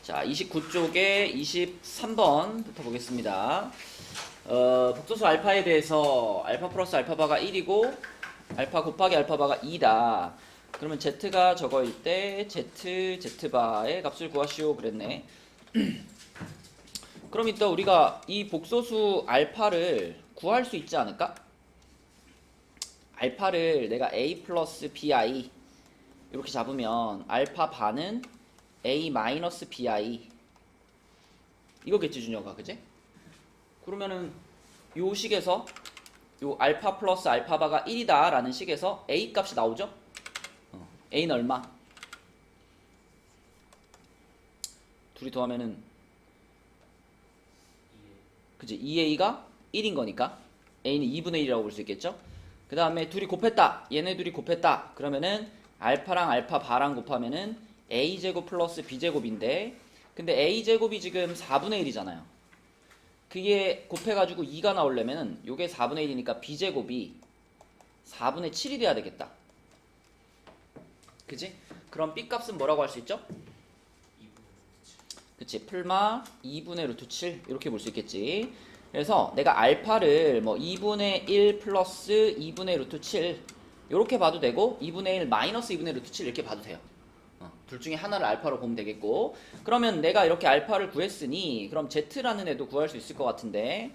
자, 29쪽에 23번부터 보겠습니다. 복소수 알파에 대해서 알파 플러스 알파바가 1이고 알파 곱하기 알파바가 2다. 그러면 z가 저거일 때 z바의 값을 구하시오 그랬네. 그럼 이따 우리가 이 복소수 알파를 구할 수 있지 않을까? 알파를 내가 a 플러스 bi 이렇게 잡으면 알파 반은 a 마이너스 bi 이거겠지 준혁아, 그지? 그러면은 요 식에서 요 알파 플러스 알파바가 1이다 라는 식에서 a 값이 나오죠? a는 얼마? 둘이 더하면은 그치, 2a가 1인 거니까 a는 2분의 1이라고 볼 수 있겠죠? 그 다음에 둘이 곱했다, 얘네 둘이 곱했다 그러면은 알파랑 알파 바랑 곱하면은 a제곱 플러스 b제곱인데, 근데 a제곱이 지금 4분의 1이잖아요. 그게 곱해가지고 2가 나오려면 요게 4분의 1이니까 b제곱이 4분의 7이 돼야 되겠다. 그치? 그럼 b 값은 뭐라고 할 수 있죠? 그치, 풀마 2분의 루트 7 이렇게 볼 수 있겠지. 그래서 내가 알파를 뭐 2분의 1 플러스 2분의 루트 7 이렇게 봐도 되고 2분의 1 마이너스 2분의 루트 7 이렇게 봐도 돼요. 둘 중에 하나를 알파로 보면 되겠고, 그러면 내가 이렇게 알파를 구했으니 그럼 z라는 애도 구할 수 있을 것 같은데,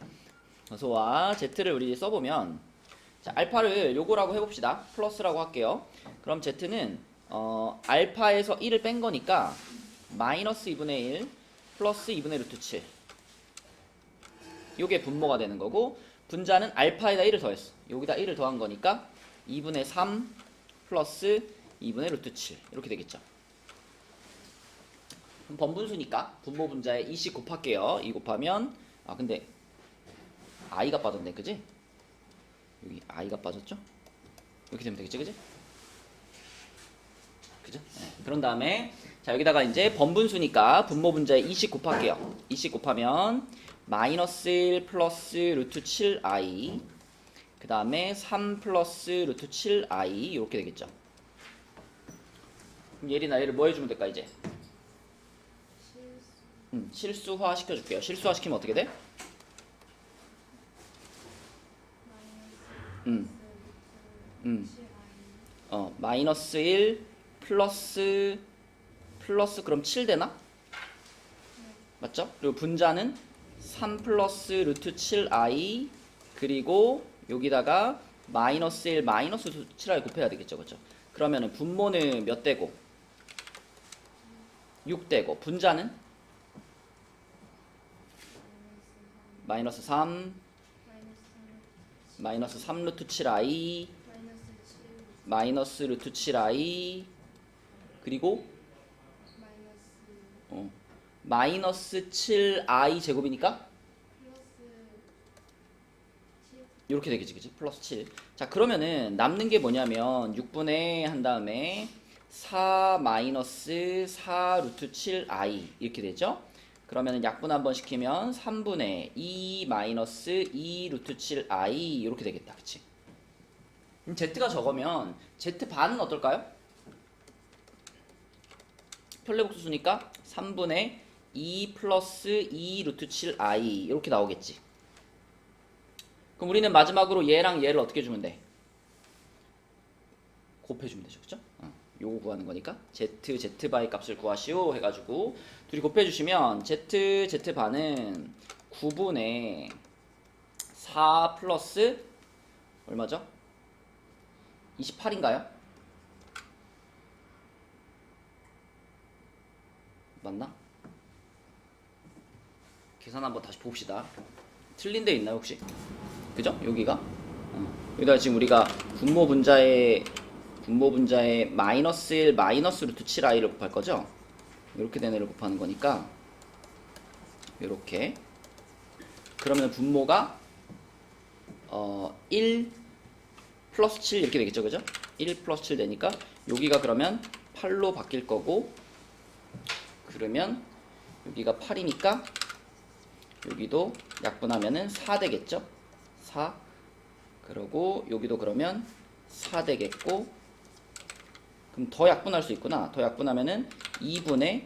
어서와 z를 우리 써보면, 자, 알파를 요거라고 해봅시다. 플러스라고 할게요. 그럼 z는 알파에서 1을 뺀 거니까 마이너스 2분의 1 플러스 2분의 루트 7 요게 분모가 되는 거고, 분자는 알파에다 1을 더했어. 여기다 1을 더한 거니까 2분의 3 플러스 2분의 루트 7 이렇게 되겠죠. 그럼 번분수니까 분모 분자에 2씩 곱할게요. 2 곱하면 근데 i가 빠졌네, 그지? 여기 i가 빠졌죠? 이렇게 되면 되겠지, 그지? 그죠? 네. 그런 다음에 자, 여기다가 이제 번분수니까 분모 분자에 2씩 곱할게요. 2씩 곱하면 마이너스 1 플러스 루트 7i 그 다음에 3 플러스 루트 7i 이렇게 되겠죠. 그럼 예린아, 얘를 뭐 해주면 될까 이제? 실수화 시켜줄게요. 실수화 시키면 어떻게 돼? 마이너스 1 플러스 그럼 7 되나? 맞죠? 그리고 분자는 3 플러스 루트 7i 그리고 여기다가 마이너스 1 마이너스 루트 7i 곱해야 되겠죠, 그렇죠? 그러면은 분모는 몇 되고? 6 되고, 분자는 마이너스 3 마이너스 3 루트 7i 마이너스 루트 7i 그리고 마이너스 7i 제곱이니까 이렇게 되겠지, 그치? 플러스 7. 자, 그러면은 남는 게 뭐냐면 6분의 한 다음에 4 마이너스 4 루트 7i 이렇게 되죠? 그러면은 약분 한번 시키면 3분의 2 마이너스 2 루트 7i 이렇게 되겠다, 그치? 그럼 z가 저거면 z반은 어떨까요? 편례복수수니까 3분의 2 플러스 2 루트 7i 이렇게 나오겠지. 그럼 우리는 마지막으로 얘랑 얘를 어떻게 주면 돼? 곱해주면 되죠, 그쵸? 요거 구하는 거니까 z바의 값을 구하시오 해가지고 둘이 곱해주시면 z반은 9분의 4 플러스 얼마죠? 28인가요? 맞나? 계산 한번 다시 봅시다. 틀린 데 있나요 혹시? 그죠? 여기가 여기다가 지금 우리가 분모 분자에 마이너스 1 마이너스 루트 7i를 곱할 거죠? 이렇게 된 애를 곱하는 거니까 이렇게. 그러면 분모가 1 플러스 7 이렇게 되겠죠, 그죠? 1 플러스 7 되니까 여기가 그러면 8로 바뀔 거고, 그러면 여기가 8이니까 여기도 약분하면은 4 되겠죠? 4. 그러고 여기도 그러면 4 되겠고, 그럼 더 약분할 수 있구나. 더 약분하면은 2분의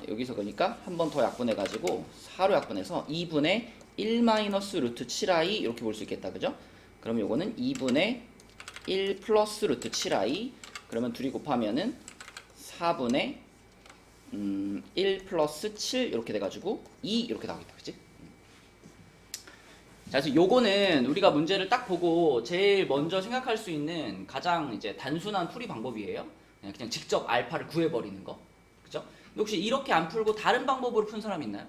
여기서 그러니까 한 번 더 약분해가지고 4로 약분해서 2분의 1 마이너스 루트 7i 이렇게 볼 수 있겠다. 그죠? 그럼 요거는 2분의 1 플러스 루트 7i 그러면 둘이 곱하면은 4분의 1 플러스 7 이렇게 돼가지고 2 이렇게 나오겠다. 그치? 자, 그래서 요거는 우리가 문제를 딱 보고 제일 먼저 생각할 수 있는 가장 이제 단순한 풀이 방법이에요. 그냥 직접 알파를 구해버리는 거. 그죠? 혹시 이렇게 안 풀고 다른 방법으로 푼 사람 있나요?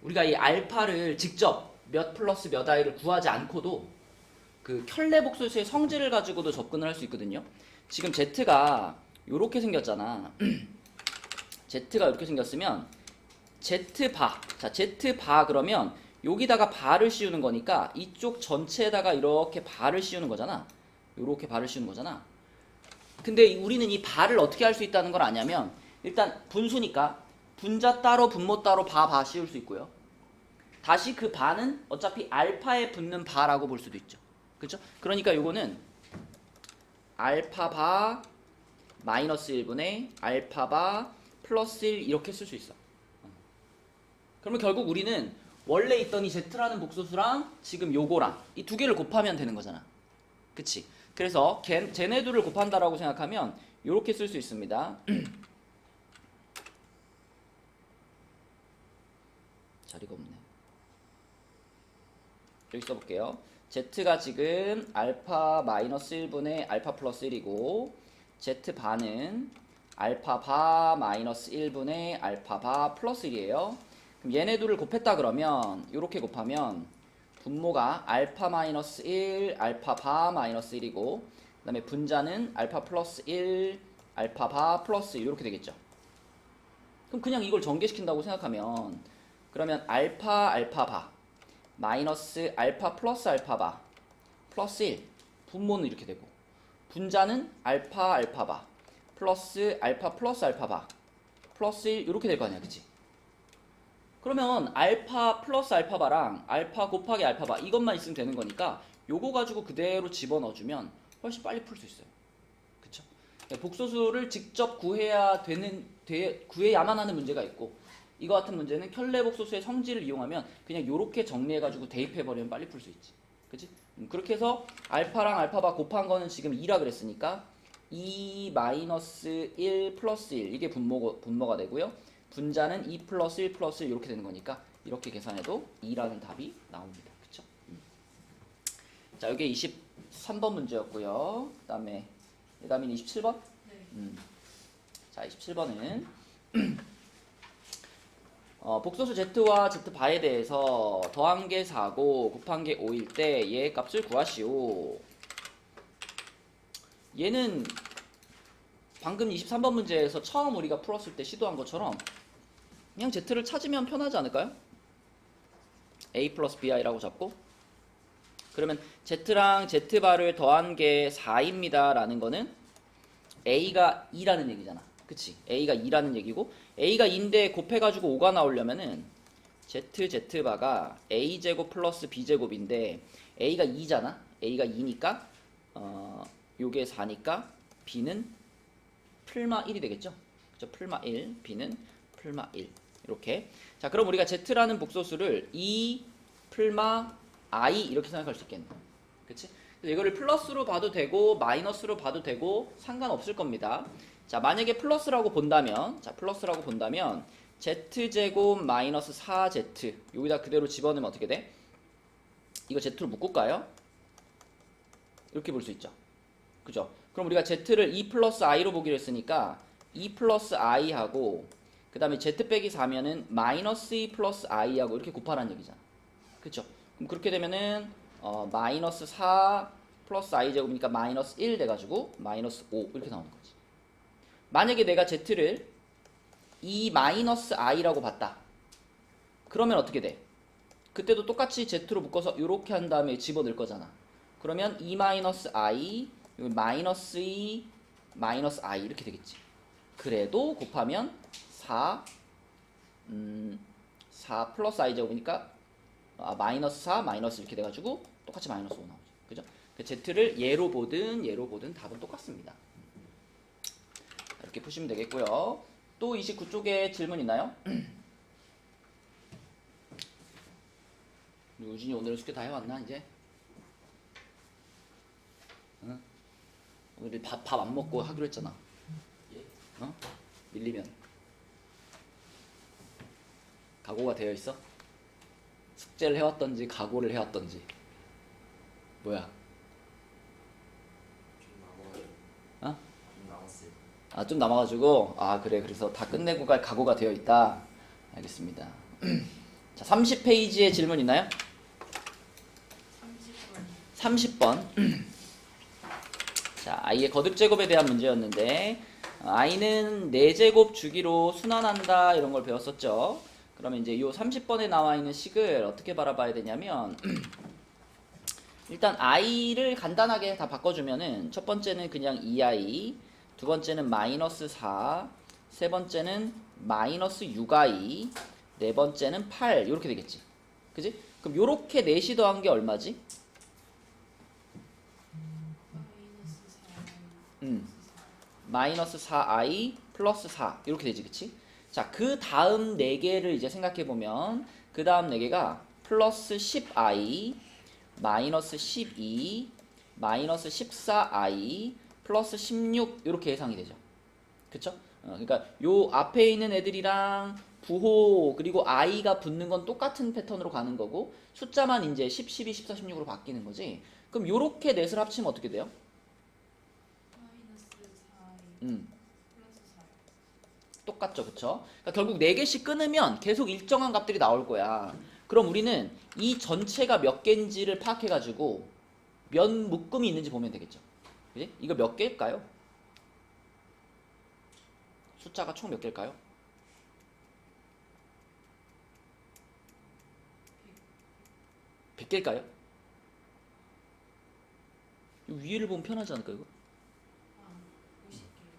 우리가 이 알파를 직접 몇 플러스 몇 i를 구하지 않고도 그 켤레 복소수의 성질을 가지고도 접근을 할 수 있거든요. 지금 z가 요렇게 생겼잖아. z가 이렇게 생겼으면 z바. 자, z바 그러면 여기다가 바를 씌우는 거니까 이쪽 전체에다가 이렇게 바를 씌우는 거잖아. 요렇게 바를 씌우는 거잖아. 근데 우리는 이 바를 어떻게 할 수 있다는 걸 아냐면 일단 분수니까 분자 따로 분모 따로 바 씌울 수 있고요. 다시 그 바는 어차피 알파에 붙는 바라고 볼 수도 있죠. 그렇죠? 그러니까 요거는 알파 바 마이너스 1분의 알파 바 플러스 1 이렇게 쓸 수 있어. 그러면 결국 우리는 원래 있던 이 z라는 복소수랑 지금 요거랑 이 두 개를 곱하면 되는 거잖아. 그치? 그래서 쟤네들을 곱한다라고 생각하면 요렇게 쓸 수 있습니다. 자리가 없네. 여기 써볼게요. z가 지금 알파 마이너스 1분의 알파 플러스 1이고 z바는 알파 바 마이너스 1분의 알파 바 플러스 1이에요. 그럼 얘네 둘을 곱했다 그러면 이렇게 곱하면 분모가 알파 마이너스 1 알파 바 마이너스 1이고 그 다음에 분자는 알파 플러스 1 알파 바 플러스 1 이렇게 되겠죠. 그럼 그냥 이걸 전개시킨다고 생각하면 그러면 알파 알파 바 마이너스 알파 플러스 알파 바 플러스 1 분모는 이렇게 되고 분자는 알파 알파 바 플러스 알파 플러스 알파 바 플러스 1 이렇게 될 거 아니야. 그치? 그러면 알파 플러스 알파 바랑 알파 곱하기 알파 바 이것만 있으면 되는 거니까 요거 가지고 그대로 집어넣어주면 훨씬 빨리 풀 수 있어요. 그쵸? 복소수를 직접 구해야만 하는 문제가 있고 이거 같은 문제는 켤레 복소수의 성질을 이용하면 그냥 요렇게 정리해가지고 대입해버리면 빨리 풀 수 있지. 그치? 그렇게 해서 알파랑 알파바 곱한 거는 지금 2라 그랬으니까 2 마이너스 1 플러스 1 이게 분모가 되고요. 분자는 2 플러스 1 플러스 1 이렇게 되는 거니까 이렇게 계산해도 2라는 답이 나옵니다. 그쵸? 자, 이게 23번 문제였고요. 그 다음에 27번? 네. 자, 27번은 복소수 z와 z바에 대해서 더한 게 4고 곱한 게 5일 때 얘의 값을 구하시오. 얘는 방금 23번 문제에서 처음 우리가 풀었을 때 시도한 것처럼 그냥 z를 찾으면 편하지 않을까요? a 플러스 bi라고 잡고 그러면 z랑 z바를 더한 게 4입니다 라는 거는 a가 2라는 얘기잖아. 그치? a가 2라는 얘기고 a가 2인데 곱해가지고 5가 나오려면은 z바가 a제곱 플러스 b제곱인데 a가 2잖아. a가 2니까 요게 4니까 b는 풀마 1이 되겠죠? 그죠? 풀마 1, b는 풀마 1 이렇게. 자, 그럼 우리가 z라는 복소수를 2 풀마 i 이렇게 생각할 수 있겠네. 그치? 그래서 이거를 플러스로 봐도 되고 마이너스로 봐도 되고 상관없을 겁니다. 자, 만약에 플러스라고 본다면 z제곱 마이너스 4z 여기다 그대로 집어넣으면 어떻게 돼? 이거 z로 묶을까요? 이렇게 볼 수 있죠. 그죠? 그럼 우리가 z를 2 플러스 i로 보기로 했으니까 2 플러스 i하고 그 다음에 z 빼기 4면은 마이너스 2 플러스 i하고 이렇게 곱하라는 얘기잖아. 그쵸? 그럼 그렇게 되면은 마이너스 4 플러스 i 제곱이니까 마이너스 1 돼가지고 마이너스 5 이렇게 나오는 거지. 만약에 내가 z를 2 마이너스 i라고 봤다. 그러면 어떻게 돼? 그때도 똑같이 z로 묶어서 이렇게 한 다음에 집어넣을 거잖아. 그러면 2 마이너스 i 여기 마이너스 2 마이너스 i 이렇게 되겠지. 그래도 곱하면 4 플러스 i 제곱이니까 마이너스 4 마이너스 이렇게 돼가지고 똑같이 마이너스 5 나오죠. 그죠? 그 z를 얘로 보든 답은 똑같습니다. 이렇게 푸시면 되겠고요. 또 29쪽에 질문 있나요? 우진이 오늘 숙제 다 해왔나 이제? 응? 오늘 밥 안 먹고 하기로 했잖아. 어? 밀리면 각오가 되어 있어? 숙제를 해왔던지 각오를 해왔던지 뭐야? 어? 아, 좀 남아가지고 아 그래 그래서 다 끝내고 갈 각오가 되어 있다. 알겠습니다. 자, 30페이지에 질문 있나요? 30번. 자, i의 거듭 제곱에 대한 문제였는데 i는 4제곱 주기로 순환한다 이런 걸 배웠었죠. 그러면 이제 이 30번에 나와 있는 식을 어떻게 바라봐야 되냐면 일단 i를 간단하게 다 바꿔주면은 첫 번째는 그냥 2i, 두 번째는 마이너스 4, 세 번째는 마이너스 6i, 네 번째는 8 이렇게 되겠지. 그지? 그럼 요렇게 넷이 더한 게 얼마지? 마이너스 4i 플러스 4 이렇게 되지, 그치? 자, 그 다음 4개를 이제 생각해보면 그 다음 4개가 플러스 10i 마이너스 12 마이너스 14i 플러스 16 이렇게 예상이 되죠. 그쵸? 그러니까 요 앞에 있는 애들이랑 부호 그리고 i가 붙는 건 똑같은 패턴으로 가는 거고 숫자만 이제 10, 12, 14, 16으로 바뀌는 거지. 그럼 요렇게 넷을 합치면 어떻게 돼요? 똑같죠, 그쵸? 그러니까 결국 4개씩 끊으면 계속 일정한 값들이 나올 거야. 그럼 우리는 이 전체가 몇 개인지를 파악해가지고 몇 묶음이 있는지 보면 되겠죠. 그지? 이거 몇 개일까요? 숫자가 총 몇 개일까요? 100개일까요? 위를 보면 편하지 않을까요, 이거?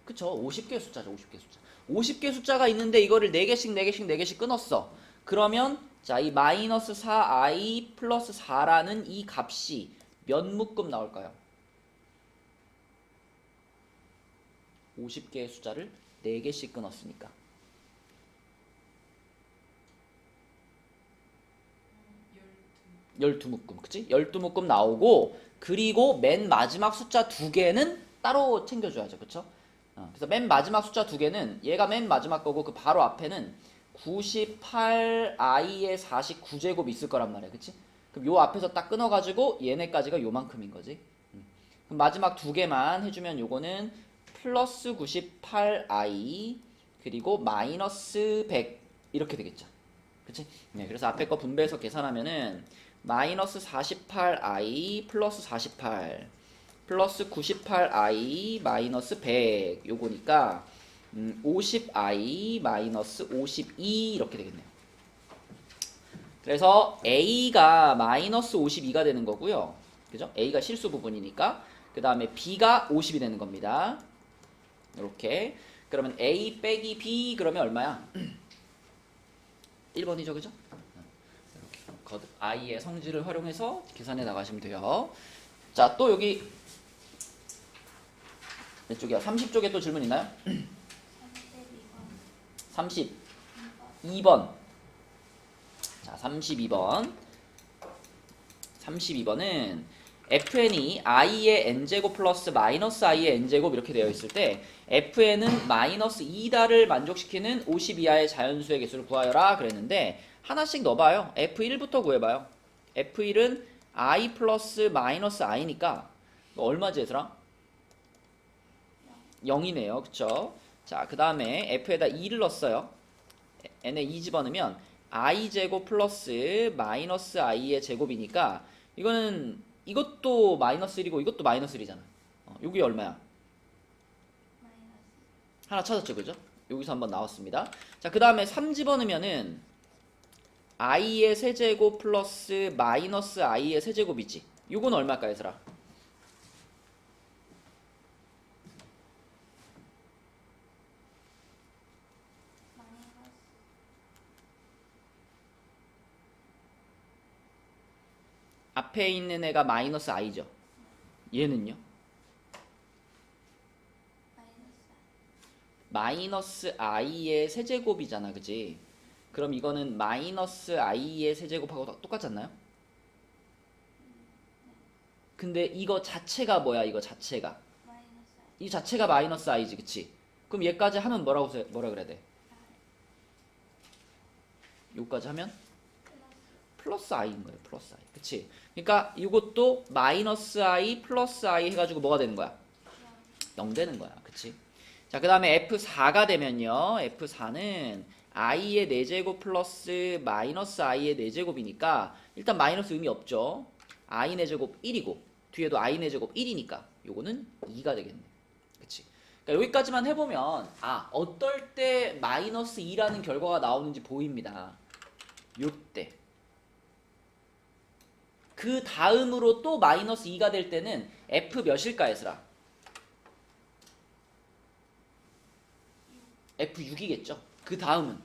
그쵸? 50개 숫자죠, 50개 숫자. 50개 숫자가 있는데 이거를 4개씩, 4개씩, 4개씩 끊었어. 그러면 자, 이 마이너스 4i 플러스 4라는 이 값이 몇 묶음 나올까요? 50개의 숫자를 4개씩 끊었으니까. 12묶음, 그치? 12묶음 나오고 그리고 맨 마지막 숫자 2개는 따로 챙겨줘야죠, 그쵸? 그래서 맨 마지막 숫자 2개는 얘가 맨 마지막 거고 그 바로 앞에는 98i의 49제곱 있을 거란 말이야, 그치? 그럼 요 앞에서 딱 끊어가지고 얘네까지가 요만큼인 거지. 그럼 마지막 2개만 해주면 요거는 플러스 98i 그리고 마이너스 100 이렇게 되겠죠. 그치? 네, 그래서 앞에 거 분배해서 계산하면은 마이너스 48i 플러스 48 플러스 98i 마이너스 100 요거니까 50i 마이너스 52 이렇게 되겠네요. 그래서 a가 마이너스 52가 되는 거고요. 그죠? a가 실수 부분이니까 그 다음에 b가 50이 되는 겁니다. 이렇게 그러면 a 빼기 b 그러면 얼마야? 1번이죠, 그죠? 이렇게 거듭 i의 성질을 활용해서 계산해 나가시면 돼요. 자, 또 여기 몇 쪽이야? 30쪽에 또 질문 있나요? 32번. 자, 32번. 32번은 fn이 i의 n제곱 플러스 마이너스 i의 n제곱 이렇게 되어 있을 때 fn은 마이너스 2다를 만족시키는 50 이하의 자연수의 개수를 구하여라 그랬는데 하나씩 넣어봐요. f1부터 구해봐요. f1은 i 플러스 마이너스 i니까 얼마지 얘들아? 0이네요. 그쵸? 자, 그 다음에 f에다 2를 넣었어요. n에 2 집어넣으면 i제곱 플러스 마이너스 i의 제곱이니까 이거는 이것도 마이너스 1이고 이것도 마이너스 1이잖아. 여기 얼마야? 하나 찾았죠, 그죠? 여기서 한번 나왔습니다. 자, 그 다음에 3 집어넣으면은 i의 세제곱 플러스 마이너스 i의 세제곱이지. 이건 얼마일까, 얘들아? 앞에 있는 애가 마이너스 i죠. 얘는요? 마이너스 i의 세제곱이잖아, 그지? 그럼 이거는 마이너스 i의 세제곱하고 똑같지 않나요? 근데 이거 자체가 뭐야? 이거 자체가 이 자체가 마이너스 i지, 그치? 그럼 얘까지 하면 뭐라 그래야 돼? 요까지 하면 플러스 i인 거예요. 플러스 i, 그치? 그러니까 이것도 마이너스 i 플러스 i 해가지고 뭐가 되는 거야? 0 되는 거야, 그치? 자, 그 다음에 F4가 되면요, F4는 i의 4제곱 플러스 마이너스 i의 4제곱이니까 일단 마이너스 의미 없죠. i 4제곱 1이고 뒤에도 i 4제곱 1이니까 요거는 2가 되겠네, 그치? 그러니까 여기까지만 해보면 어떨 때 마이너스 2라는 결과가 나오는지 보입니다. 요때 그 다음으로 또 마이너스 2가 될 때는 F 몇일까, 얘들아? F6이겠죠? 그 다음은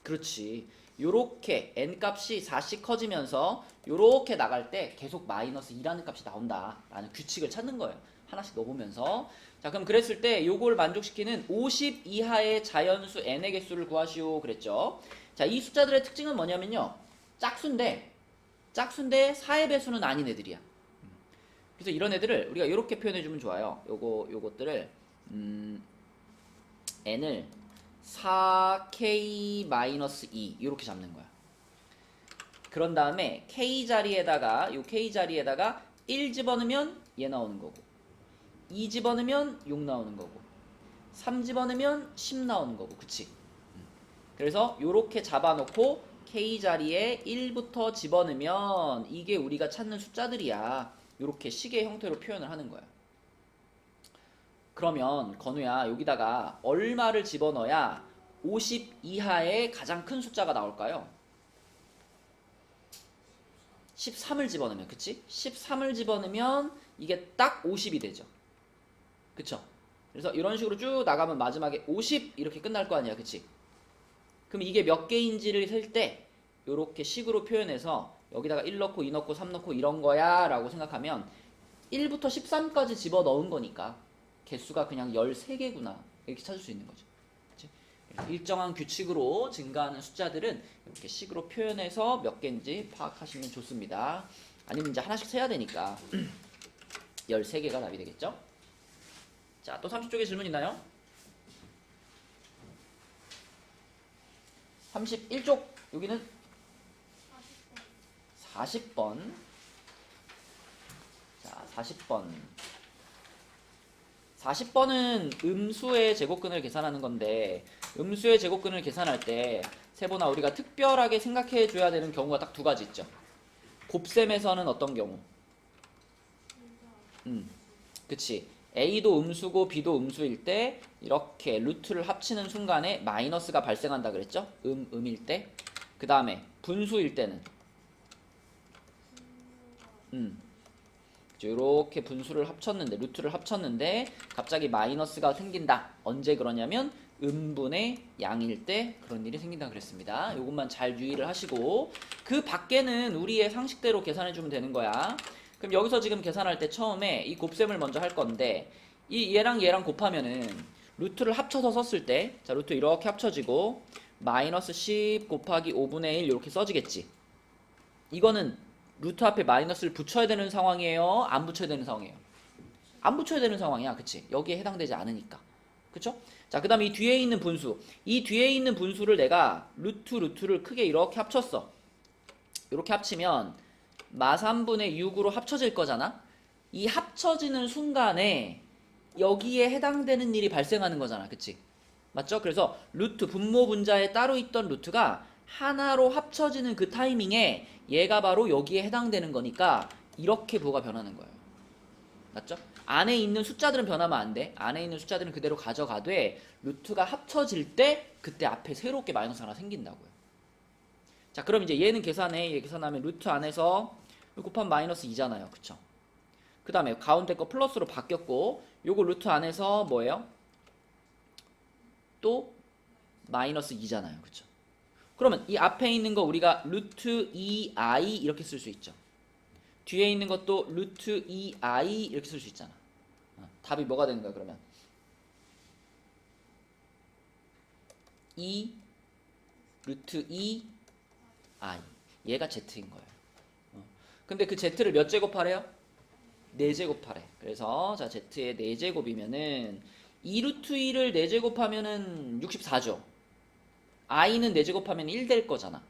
그렇지. 요렇게 n값이 4씩 커지면서 요렇게 나갈 때 계속 마이너스 2라는 값이 나온다 라는 규칙을 찾는 거예요. 하나씩 넣어보면서. 자, 그럼 그랬을 때 요걸 만족시키는 50 이하의 자연수 n의 개수를 구하시오 그랬죠. 자, 이 숫자들의 특징은 뭐냐면요, 짝수인데 4의 배수는 아닌 애들이야. 그래서 이런 애들을 우리가 이렇게 표현해주면 좋아요. 요것들을 n을 4k-2 이렇게 잡는 거야. 그런 다음에 k 자리에다가 1 집어넣으면 얘 나오는 거고, 2 집어넣으면 6 나오는 거고, 3 집어넣으면 10 나오는 거고, 그치? 그래서 요렇게 잡아놓고 k 자리에 1부터 집어넣으면 이게 우리가 찾는 숫자들이야. 요렇게 식의 형태로 표현을 하는 거야. 그러면 건우야, 여기다가 얼마를 집어넣어야 50 이하의 가장 큰 숫자가 나올까요? 13을 집어넣으면, 그치? 13을 집어넣으면 이게 딱 50이 되죠. 그쵸? 그래서 이런 식으로 쭉 나가면 마지막에 50 이렇게 끝날 거 아니야, 그치? 그럼 이게 몇 개인지를 셀 때 요렇게 식으로 표현해서 여기다가 1 넣고 2 넣고 3 넣고 이런 거야 라고 생각하면 1부터 13까지 집어넣은 거니까 개수가 그냥 13개구나 이렇게 찾을 수 있는 거죠. 그치? 일정한 규칙으로 증가하는 숫자들은 이렇게 식으로 표현해서 몇 개인지 파악하시면 좋습니다. 아니면 이제 하나씩 세야 되니까 13개가 답이 되겠죠? 자, 또 30쪽에 질문 있나요? 31쪽 여기는 40번. 자, 40번은 음수의 제곱근을 계산하는 건데, 음수의 제곱근을 계산할 때 세보나 우리가 특별하게 생각해 줘야 되는 경우가 딱 두 가지 있죠. 곱셈에서는 어떤 경우? 그치. A도 음수고 B도 음수일 때 이렇게 루트를 합치는 순간에 마이너스가 발생한다 그랬죠? 음일 때. 그 다음에 분수일 때는 이렇게 분수를 합쳤는데, 루트를 합쳤는데 갑자기 마이너스가 생긴다. 언제 그러냐면 음분의 양일 때 그런 일이 생긴다 그랬습니다. 이것만 잘 유의를 하시고, 그 밖에는 우리의 상식대로 계산해 주면 되는 거야. 그럼 여기서 지금 계산할 때 처음에 이 곱셈을 먼저 할 건데, 이 얘랑 곱하면은 루트를 합쳐서 썼을 때, 자, 루트 이렇게 합쳐지고 마이너스 10 곱하기 5분의 1 이렇게 써지겠지. 이거는 루트 앞에 마이너스를 붙여야 되는 상황이에요? 안 붙여야 되는 상황이에요? 안 붙여야 되는 상황이야, 그치? 여기에 해당되지 않으니까. 그쵸? 자, 그 다음에 이 뒤에 있는 분수. 이 뒤에 있는 분수를 내가 루트를 크게 이렇게 합쳤어. 이렇게 합치면 마3분의 6으로 합쳐질 거잖아? 이 합쳐지는 순간에 여기에 해당되는 일이 발생하는 거잖아, 그치? 맞죠? 그래서 루트, 분모 분자에 따로 있던 루트가 하나로 합쳐지는 그 타이밍에 얘가 바로 여기에 해당되는 거니까 이렇게 부호가 변하는 거예요. 맞죠? 안에 있는 숫자들은 변하면 안 돼. 안에 있는 숫자들은 그대로 가져가되 루트가 합쳐질 때 그때 앞에 새롭게 마이너스 하나 생긴다고요. 자, 그럼 이제 얘는 계산하면 루트 안에서 곱하면 마이너스 2잖아요. 그쵸? 그 다음에 가운데 거 플러스로 바뀌었고, 요거 루트 안에서 뭐예요? 또 마이너스 2잖아요. 그쵸? 그러면 이 앞에 있는 거 우리가 루트 2i 이렇게 쓸 수 있죠. 뒤에 있는 것도 루트 2i 이렇게 쓸 수 있잖아. 답이 뭐가 되는 거야 그러면? 2 루트 2i 얘가 z인 거예요. 근데 그 z를 몇 제곱하래요? 4제곱하래. 그래서 자 z의 4제곱이면은 2 루트 2를 4제곱하면은 64죠. i는 4제곱하면 1 될 거잖아.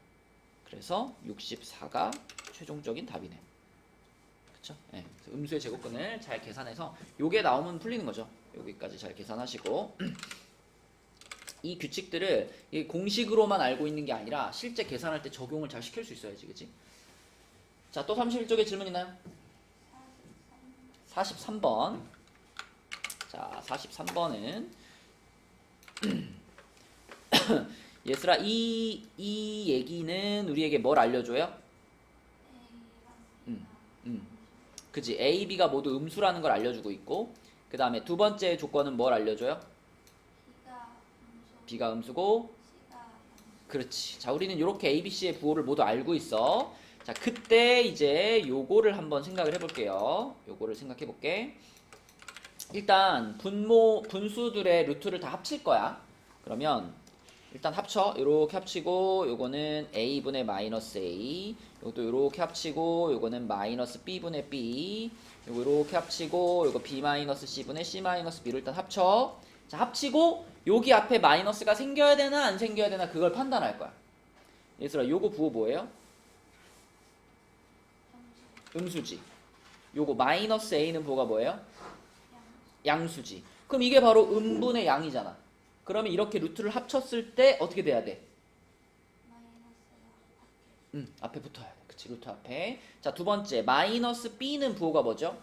그래서 64가 최종적인 답이네. 그쵸? 네. 음수의 제곱근을 잘 계산해서 요게 나오면 풀리는 거죠. 여기까지 잘 계산하시고 이 규칙들을 이 공식으로만 알고 있는 게 아니라 실제 계산할 때 적용을 잘 시킬 수 있어야지. 그치? 자, 또 31쪽에 질문 있나요? 43번. 자, 43번은 얘들아 이 얘기는 우리에게 뭘 알려줘요? 그치? A, B가 모두 음수라는 걸 알려주고 있고 그 다음에 두 번째 조건은 뭘 알려줘요? B가 음수고 그렇지. 자, 우리는 이렇게 A, B, C의 부호를 모두 알고 있어. 자, 그때 이제 요거를 한번 생각을 해볼게요. 요거를 생각해볼게. 일단 분수들의 루트를 다 합칠 거야. 그러면 일단 합쳐. 요렇게 합치고 요거는 A분의 마이너스 A, 요것도 요렇게 합치고 요거는 마이너스 B분의 B, 요거 요렇게 합치고 요거 B 마이너스 C분의 C 마이너스 B를 일단 합쳐. 자, 합치고 여기 앞에 마이너스가 생겨야 되나 안 생겨야 되나 그걸 판단할 거야. 얘들아 요거 부호 뭐예요? 음수지. 요거 마이너스 A는 부호가 뭐예요? 양수지. 그럼 이게 바로 음분의 양이잖아. 그러면 이렇게 루트를 합쳤을 때 어떻게 돼야 돼? 앞에 붙어야 돼. 그치, 루트 앞에. 자, 두 번째 마이너스 B는 부호가 뭐죠?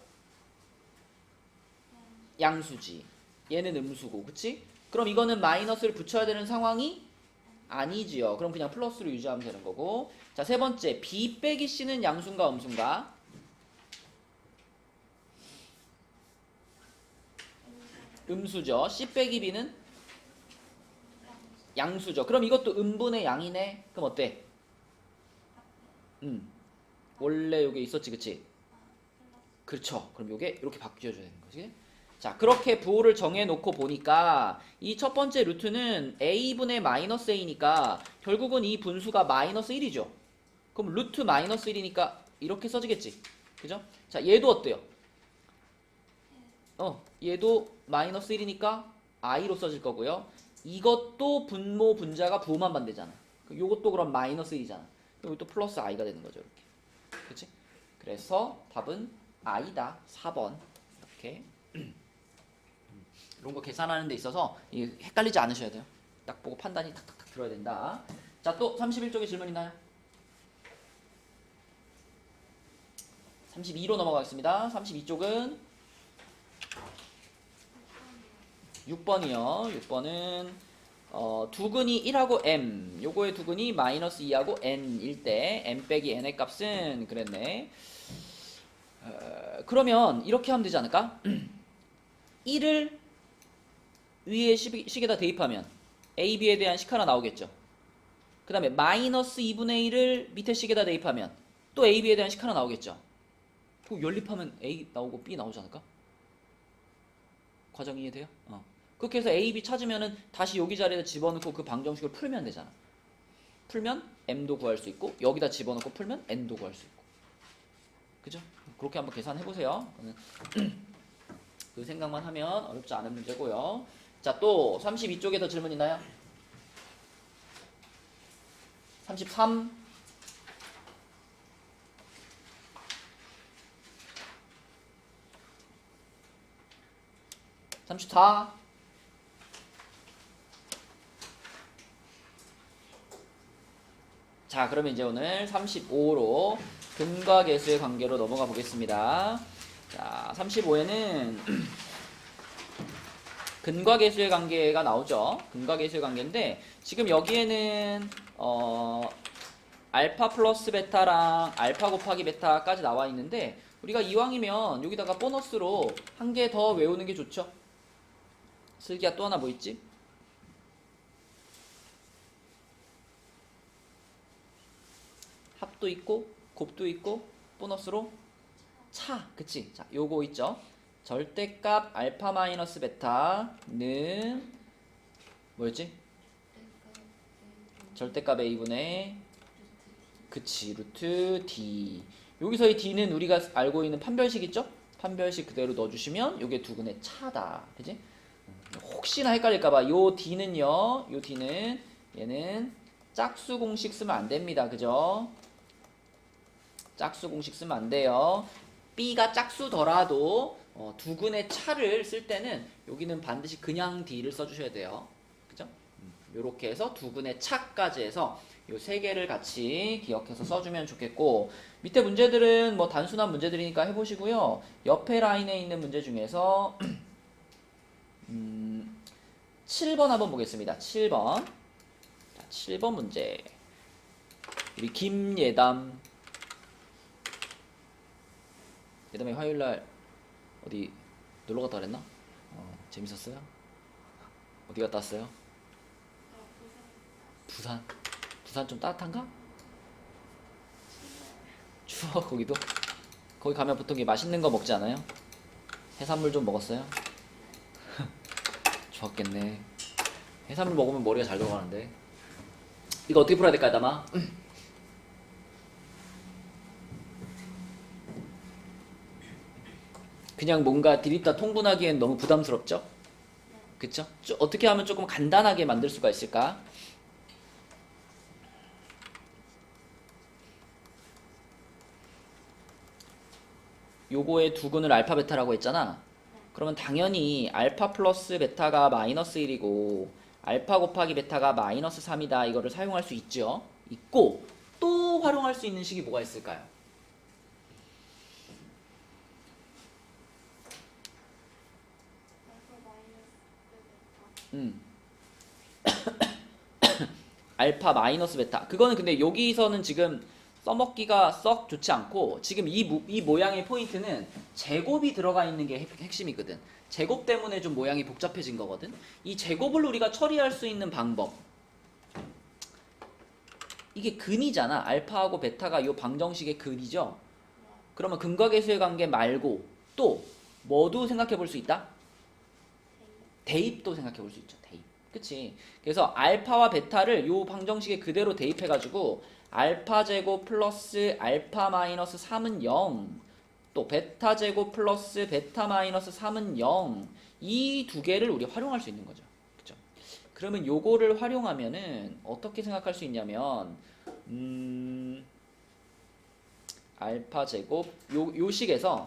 양수지. 얘는 음수고, 그치? 그럼 이거는 마이너스를 붙여야 되는 상황이 아니지요. 그럼 그냥 플러스로 유지하면 되는 거고. 자, 세 번째 B 빼기 C는 양수인가 음수인가? 음수죠. C 빼기 B는 양수죠. 그럼 이것도 음분의 양이네. 그럼 어때? 원래 요게 있었지, 그치? 그렇죠. 그럼 요게 이렇게 바뀌어줘야 되는 거지. 자, 그렇게 부호를 정해놓고 보니까 이 첫 번째 루트는 a분의 마이너스 a니까 결국은 이 분수가 마이너스 1이죠. 그럼 루트 마이너스 1이니까 이렇게 써지겠지. 그죠? 자, 얘도 어때요? 얘도 마이너스 1이니까 i로 써질 거고요. 이것도 분모 분자가 부호만 반대잖아. 요것도 그럼 마이너스 1이잖아. 그럼 이것도 플러스 i가 되는 거죠. 이렇게. 그치? 그래서 답은 i다. 4번. 이렇게. 이런 거 계산하는 데 있어서 헷갈리지 않으셔야 돼요. 딱 보고 판단이 탁탁탁 들어야 된다. 자, 또 31쪽에 질문 있나요? 32로 넘어가겠습니다. 32쪽은 6번이요. 6번은 두근이 1하고 m, 요거의 두근이 마이너스 2하고 n일 때 m 빼기 n의 값은 그랬네. 그러면 이렇게 하면 되지 않을까? 1을 위에 식에다 대입하면 a, b에 대한 식 하나 나오겠죠. 그 다음에 마이너스 2분의 1을 밑에 식에다 대입하면 또 a, b에 대한 식 하나 나오겠죠. 그 연립하면 a 나오고 b 나오지 않을까? 과정 이해돼요? 그렇게 해서 a, b 찾으면은 다시 여기 자리에 집어넣고 그 방정식을 풀면 되잖아. 풀면 m도 구할 수 있고 여기다 집어넣고 풀면 n도 구할 수 있고. 그죠? 그렇게 한번 계산해보세요. 그 생각만 하면 어렵지 않은 문제고요. 자, 또 32쪽에 더 질문 있나요? 33. 34. 자, 그러면 이제 오늘 35로 근과 계수의 관계로 넘어가 보겠습니다. 자, 35에는 근과 계수의 관계가 나오죠. 근과 계수의 관계인데 지금 여기에는 알파 플러스 베타랑 알파 곱하기 베타까지 나와 있는데 우리가 이왕이면 여기다가 보너스로 한 개 더 외우는 게 좋죠. 슬기야, 또 하나 뭐 있지? 합도 있고 곱도 있고 보너스로 차, 그치? 자, 요거 있죠? 절대값 알파 마이너스 베타는 뭐였지? 절대값 a분의 그치 루트 d. 여기서 이 d는 우리가 알고 있는 판별식 있죠? 판별식 그대로 넣어주시면 요게 두근의 차다, 그치? 혹시나 헷갈릴까봐 요 d는요, 요 d는 얘는 짝수 공식 쓰면 안 됩니다, 그죠? 짝수 공식 쓰면 안 돼요. b가 짝수더라도 두근의 차를 쓸 때는 여기는 반드시 그냥 d를 써주셔야 돼요. 그죠? 요렇게 해서 두근의 차까지 해서 요 세 개를 같이 기억해서 써주면 좋겠고, 밑에 문제들은 뭐 단순한 문제들이니까 해보시고요. 옆에 라인에 있는 문제 중에서 7번 한번 보겠습니다. 7번. 자, 7번 문제. 우리 김예담. 예담이 화요일날 어디 놀러 갔다 그랬나? 재밌었어요? 어디 갔다 왔어요? 부산. 부산 좀 따뜻한가? 추워 거기도? 거기 가면 보통 맛있는 거 먹지 않아요? 해산물 좀 먹었어요? 좋았겠네. 해산물 먹으면 머리가 잘 돌아가는데. 이거 어떻게 풀어야 될까요, 다마? 그냥 뭔가 디립다 통분하기엔 너무 부담스럽죠? 그쵸? 어떻게 하면 조금 간단하게 만들 수가 있을까? 요거의 두근을 알파 베타라고 했잖아. 그러면 당연히 알파 플러스 베타가 마이너스 1이고 알파 곱하기 베타가 마이너스 3이다. 이거를 사용할 수 있죠. 있고 또 활용할 수 있는 식이 뭐가 있을까요? 알파 마이너스 베타. 그거는 근데 여기서는 지금 써먹기가 썩 좋지 않고, 지금 이 모양의 포인트는 제곱이 들어가 있는 게 핵심이거든. 제곱 때문에 좀 모양이 복잡해진 거거든. 이 제곱을 우리가 처리할 수 있는 방법, 이게 근이잖아. 알파하고 베타가 이 방정식의 근이죠. 그러면 근과 계수의 관계 말고 또 뭐도 생각해 볼 수 있다? 대입도 생각해 볼 수 있죠. 대입. 그치? 그래서 알파와 베타를 이 방정식에 그대로 대입해가지고 알파 제곱 플러스 알파 마이너스 3은 0, 또 베타 제곱 플러스 베타 마이너스 3은 0, 이 두 개를 우리 활용할 수 있는 거죠. 그쵸? 그러면 요거를 활용하면은 어떻게 생각할 수 있냐면 알파 제곱 요 식에서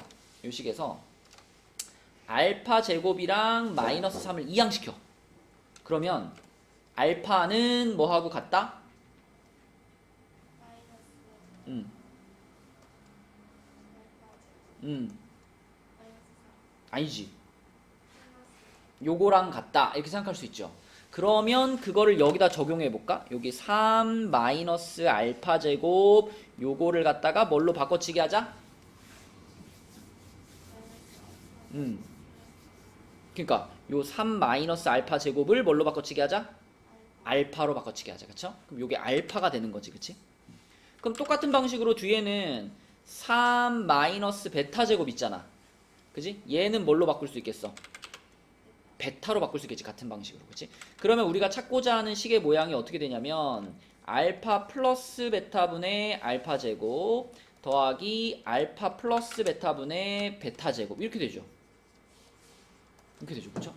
알파 제곱이랑 마이너스 3을 이항시켜. 그러면 알파는 뭐하고 같다? 아니지. 요거랑 같다. 이렇게 생각할 수 있죠. 그러면 그거를 여기다 적용해 볼까? 여기 3 마이너스 알파 제곱 요거를 갖다가 뭘로 바꿔치기 하자? 그러니까 요 3 마이너스 알파 제곱을 뭘로 바꿔치기 하자? 알파로 바꿔치기 하자. 그쵸? 그럼 요게 알파가 되는 거지. 그치? 그럼 똑같은 방식으로 뒤에는 3 마이너스 베타 제곱 있잖아. 그치? 얘는 뭘로 바꿀 수 있겠어? 베타로 바꿀 수 있겠지. 같은 방식으로. 그치? 그러면 우리가 찾고자 하는 식의 모양이 어떻게 되냐면 알파 플러스 베타분의 알파 제곱 더하기 알파 플러스 베타분의 베타 제곱 이렇게 되죠. 이렇게 되죠. 그쵸?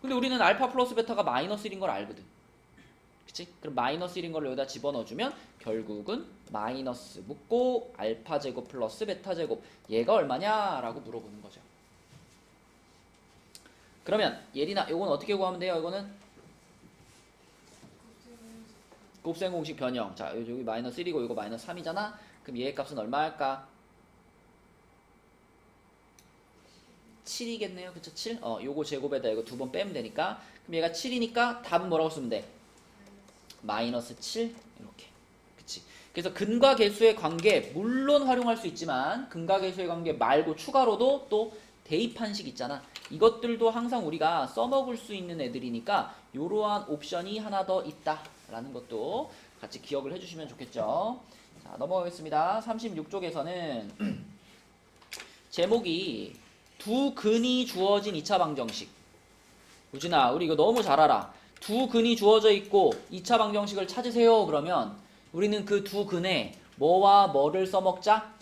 근데 우리는 알파 플러스 베타가 마이너스 1인 걸 알거든. 그치? 그럼 마이너스 1인 걸 여기다 집어넣어주면 결국은 마이너스 묶고 알파 제곱 플러스 베타 제곱 얘가 얼마냐? 라고 물어보는 거죠. 그러면 예린아 요건 어떻게 구하면 돼요? 이거는 곱셈 공식 변형. 자 여기 마이너스 1이고 이거 마이너스 3이잖아. 그럼 얘의 값은 얼마 할까? 7이겠네요. 그쵸? 7? 요거 제곱에다 이거 두 번 빼면 되니까. 그럼 얘가 7이니까 답은 뭐라고 쓰면 돼? 마이너스 7? 이렇게. 그치? 그래서 근과 계수의 관계 물론 활용할 수 있지만 근과 계수의 관계 말고 추가로도 또 대입한식 있잖아. 이것들도 항상 우리가 써먹을 수 있는 애들이니까 이러한 옵션이 하나 더 있다라는 것도 같이 기억을 해주시면 좋겠죠. 자 넘어가겠습니다. 36쪽에서는 제목이 두 근이 주어진 2차 방정식. 우진아, 우리 이거 너무 잘 알아. 두 근이 주어져 있고 2차 방정식을 찾으세요. 그러면 우리는 그 두 근에 뭐와 뭐를 써먹자?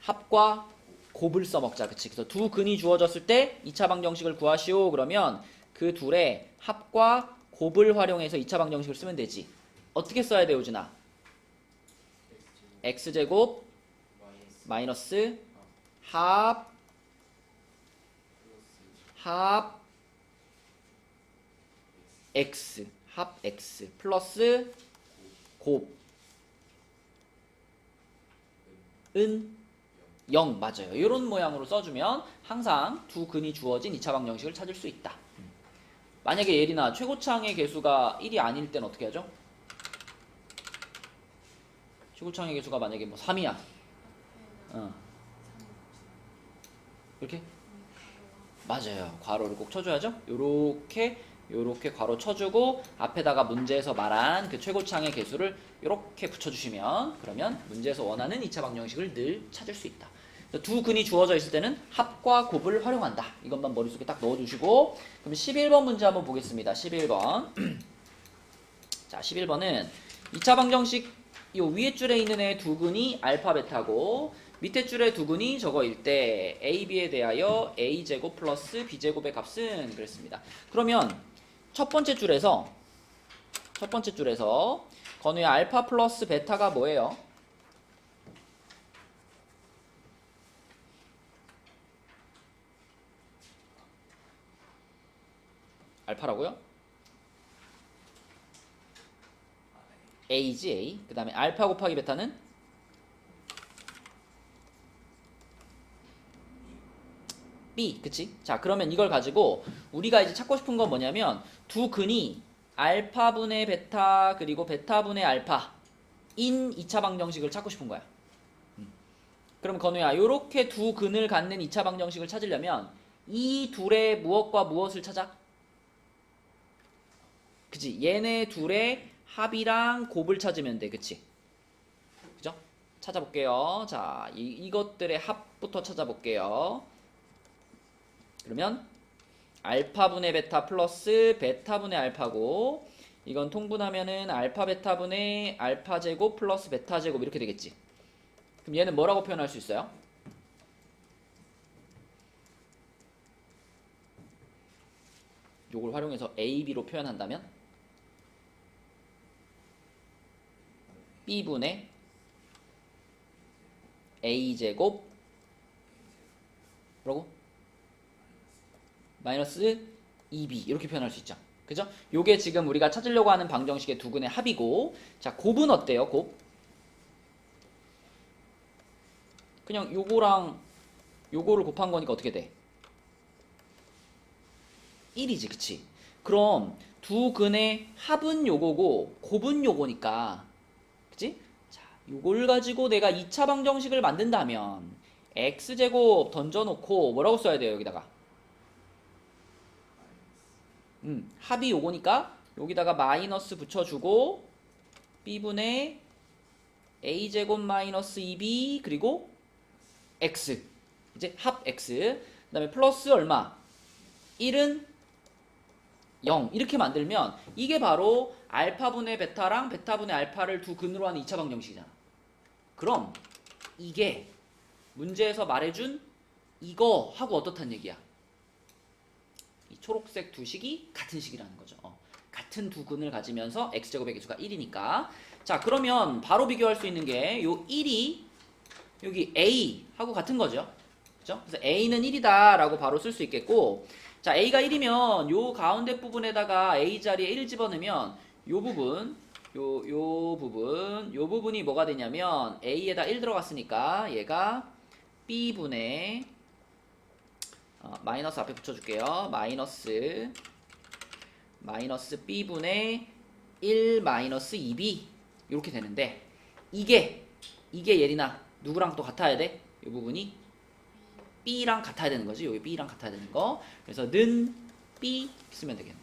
합과 곱을 써먹자. 그치? 그래서 두 근이 주어졌을 때 2차 방정식을 구하시오. 그러면 그 둘의 합과 곱을 활용해서 2차 방정식을 쓰면 되지. 어떻게 써야 돼, 우진아? x제곱 마이너스 합 x 합 x 플러스 곱은 0 맞아요. 이런 모양으로 써주면 항상 두 근이 주어진 2차 방정식을 찾을 수 있다. 만약에 예린아 최고창의 개수가 1이 아닐 땐 어떻게 하죠? 최고창의 개수가 만약에 뭐 3이야. 이렇게? 맞아요. 괄호를 꼭 쳐줘야죠. 요렇게 괄호 쳐주고 앞에다가 문제에서 말한 그 최고창의 개수를 이렇게 붙여주시면 그러면 문제에서 원하는 2차 방정식을 늘 찾을 수 있다. 두 근이 주어져 있을 때는 합과 곱을 활용한다. 이것만 머릿속에 딱 넣어주시고 그럼 11번 문제 한번 보겠습니다. 11번 자 11번은 2차 방정식 요 위에 줄에 있는 애 두 근이 알파 베타고 밑에 줄에 두 근이 저거일 때 a, b에 대하여 a제곱 플러스 b제곱의 값은 그랬습니다. 그러면 첫 번째 줄에서 건우야 알파 플러스 베타가 뭐예요? 알파라고요? a지 a. 그 다음에 알파 곱하기 베타는 b. 그치? 자 그러면 이걸 가지고 우리가 이제 찾고 싶은 건 뭐냐면 두 근이 알파분의 베타 그리고 베타분의 알파 인 2차 방정식을 찾고 싶은 거야. 그럼 건우야 요렇게 두 근을 갖는 2차 방정식을 찾으려면 이 둘의 무엇과 무엇을 찾아? 그치? 얘네 둘의 합이랑 곱을 찾으면 돼. 그치? 그죠? 찾아볼게요. 자, 이것들의 합부터 찾아볼게요. 그러면 알파분의 베타 플러스 베타분의 알파고 이건 통분하면은 알파 베타분의 알파 제곱 플러스 베타 제곱 이렇게 되겠지. 그럼 얘는 뭐라고 표현할 수 있어요? 요걸 활용해서 a, b로 표현한다면 b분의 a제곱 뭐라고? 마이너스 2b 이렇게 표현할 수 있죠. 그죠? 요게 지금 우리가 찾으려고 하는 방정식의 두 근의 합이고 자 곱은 어때요? 곱? 그냥 요거랑 요거를 곱한 거니까 어떻게 돼? 1이지 그치? 그럼 두 근의 합은 요거고 곱은 요거니까 그치? 자 요걸 가지고 내가 2차 방정식을 만든다면 x제곱 던져놓고 뭐라고 써야 돼요 여기다가? 합이 요거니까 여기다가 마이너스 붙여주고 b분의 a제곱 마이너스 2b 그리고 x 이제 합 x 그 다음에 플러스 얼마? 1은 0 이렇게 만들면 이게 바로 알파분의 베타랑 베타분의 알파를 두 근으로 하는 2차 방정식이잖아. 그럼 이게 문제에서 말해준 이거 하고 어떻단 얘기야? 이 초록색 두 식이 같은 식이라는 거죠. 같은 두 근을 가지면서 x제곱의 개수가 1이니까 자 그러면 바로 비교할 수 있는 게 요 1이 여기 a 하고 같은 거죠. 그죠? 그래서 a는 1이다 라고 바로 쓸 수 있겠고 자 a가 1이면 요 가운데 부분에다가 a 자리에 1 집어넣으면 요 부분 요 부분이 뭐가 되냐면 a에다 1 들어갔으니까 얘가 b분의 마이너스 앞에 붙여줄게요. 마이너스 b분의 1 마이너스 2b 이렇게 되는데 이게 예린아 누구랑 또 같아야 돼? 이 부분이 b랑 같아야 되는 거지. 여기 b랑 같아야 되는 거. 그래서 는 b 쓰면 되겠네.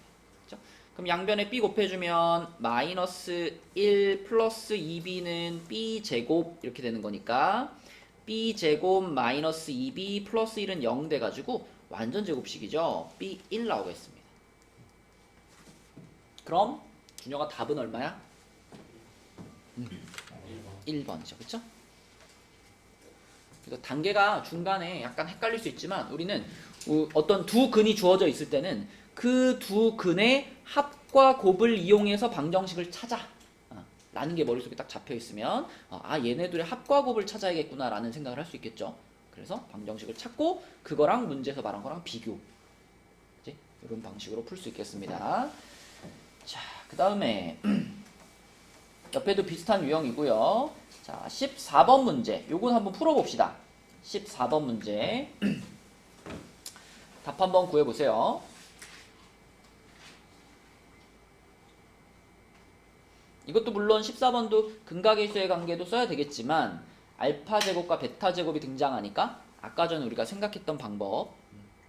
그렇죠? 그럼 양변에 b 곱해주면 마이너스 1 플러스 2b는 b 제곱 이렇게 되는 거니까 b제곱 마이너스 2b 플러스 1은 0 돼가지고 완전 제곱식이죠. b 1 나오겠습니다. 그럼 준혁아 답은 얼마야? 1번이죠. 그쵸? 그래서 단계가 중간에 약간 헷갈릴 수 있지만 우리는 어떤 두 근이 주어져 있을 때는 그 두 근의 합과 곱을 이용해서 방정식을 찾아 라는 게 머릿속에 딱 잡혀 있으면 아 얘네들의 합과 곱을 찾아야겠구나 라는 생각을 할 수 있겠죠. 그래서 방정식을 찾고 그거랑 문제에서 말한 거랑 비교, 그치? 이런 방식으로 풀 수 있겠습니다. 자, 그 다음에 옆에도 비슷한 유형이고요. 자, 14번 문제. 요건 한번 풀어봅시다. 14번 문제. 답 한번 구해보세요. 이것도 물론 14번도 근각의 수의 관계도 써야 되겠지만 알파 제곱과 베타 제곱이 등장하니까 아까 전에 우리가 생각했던 방법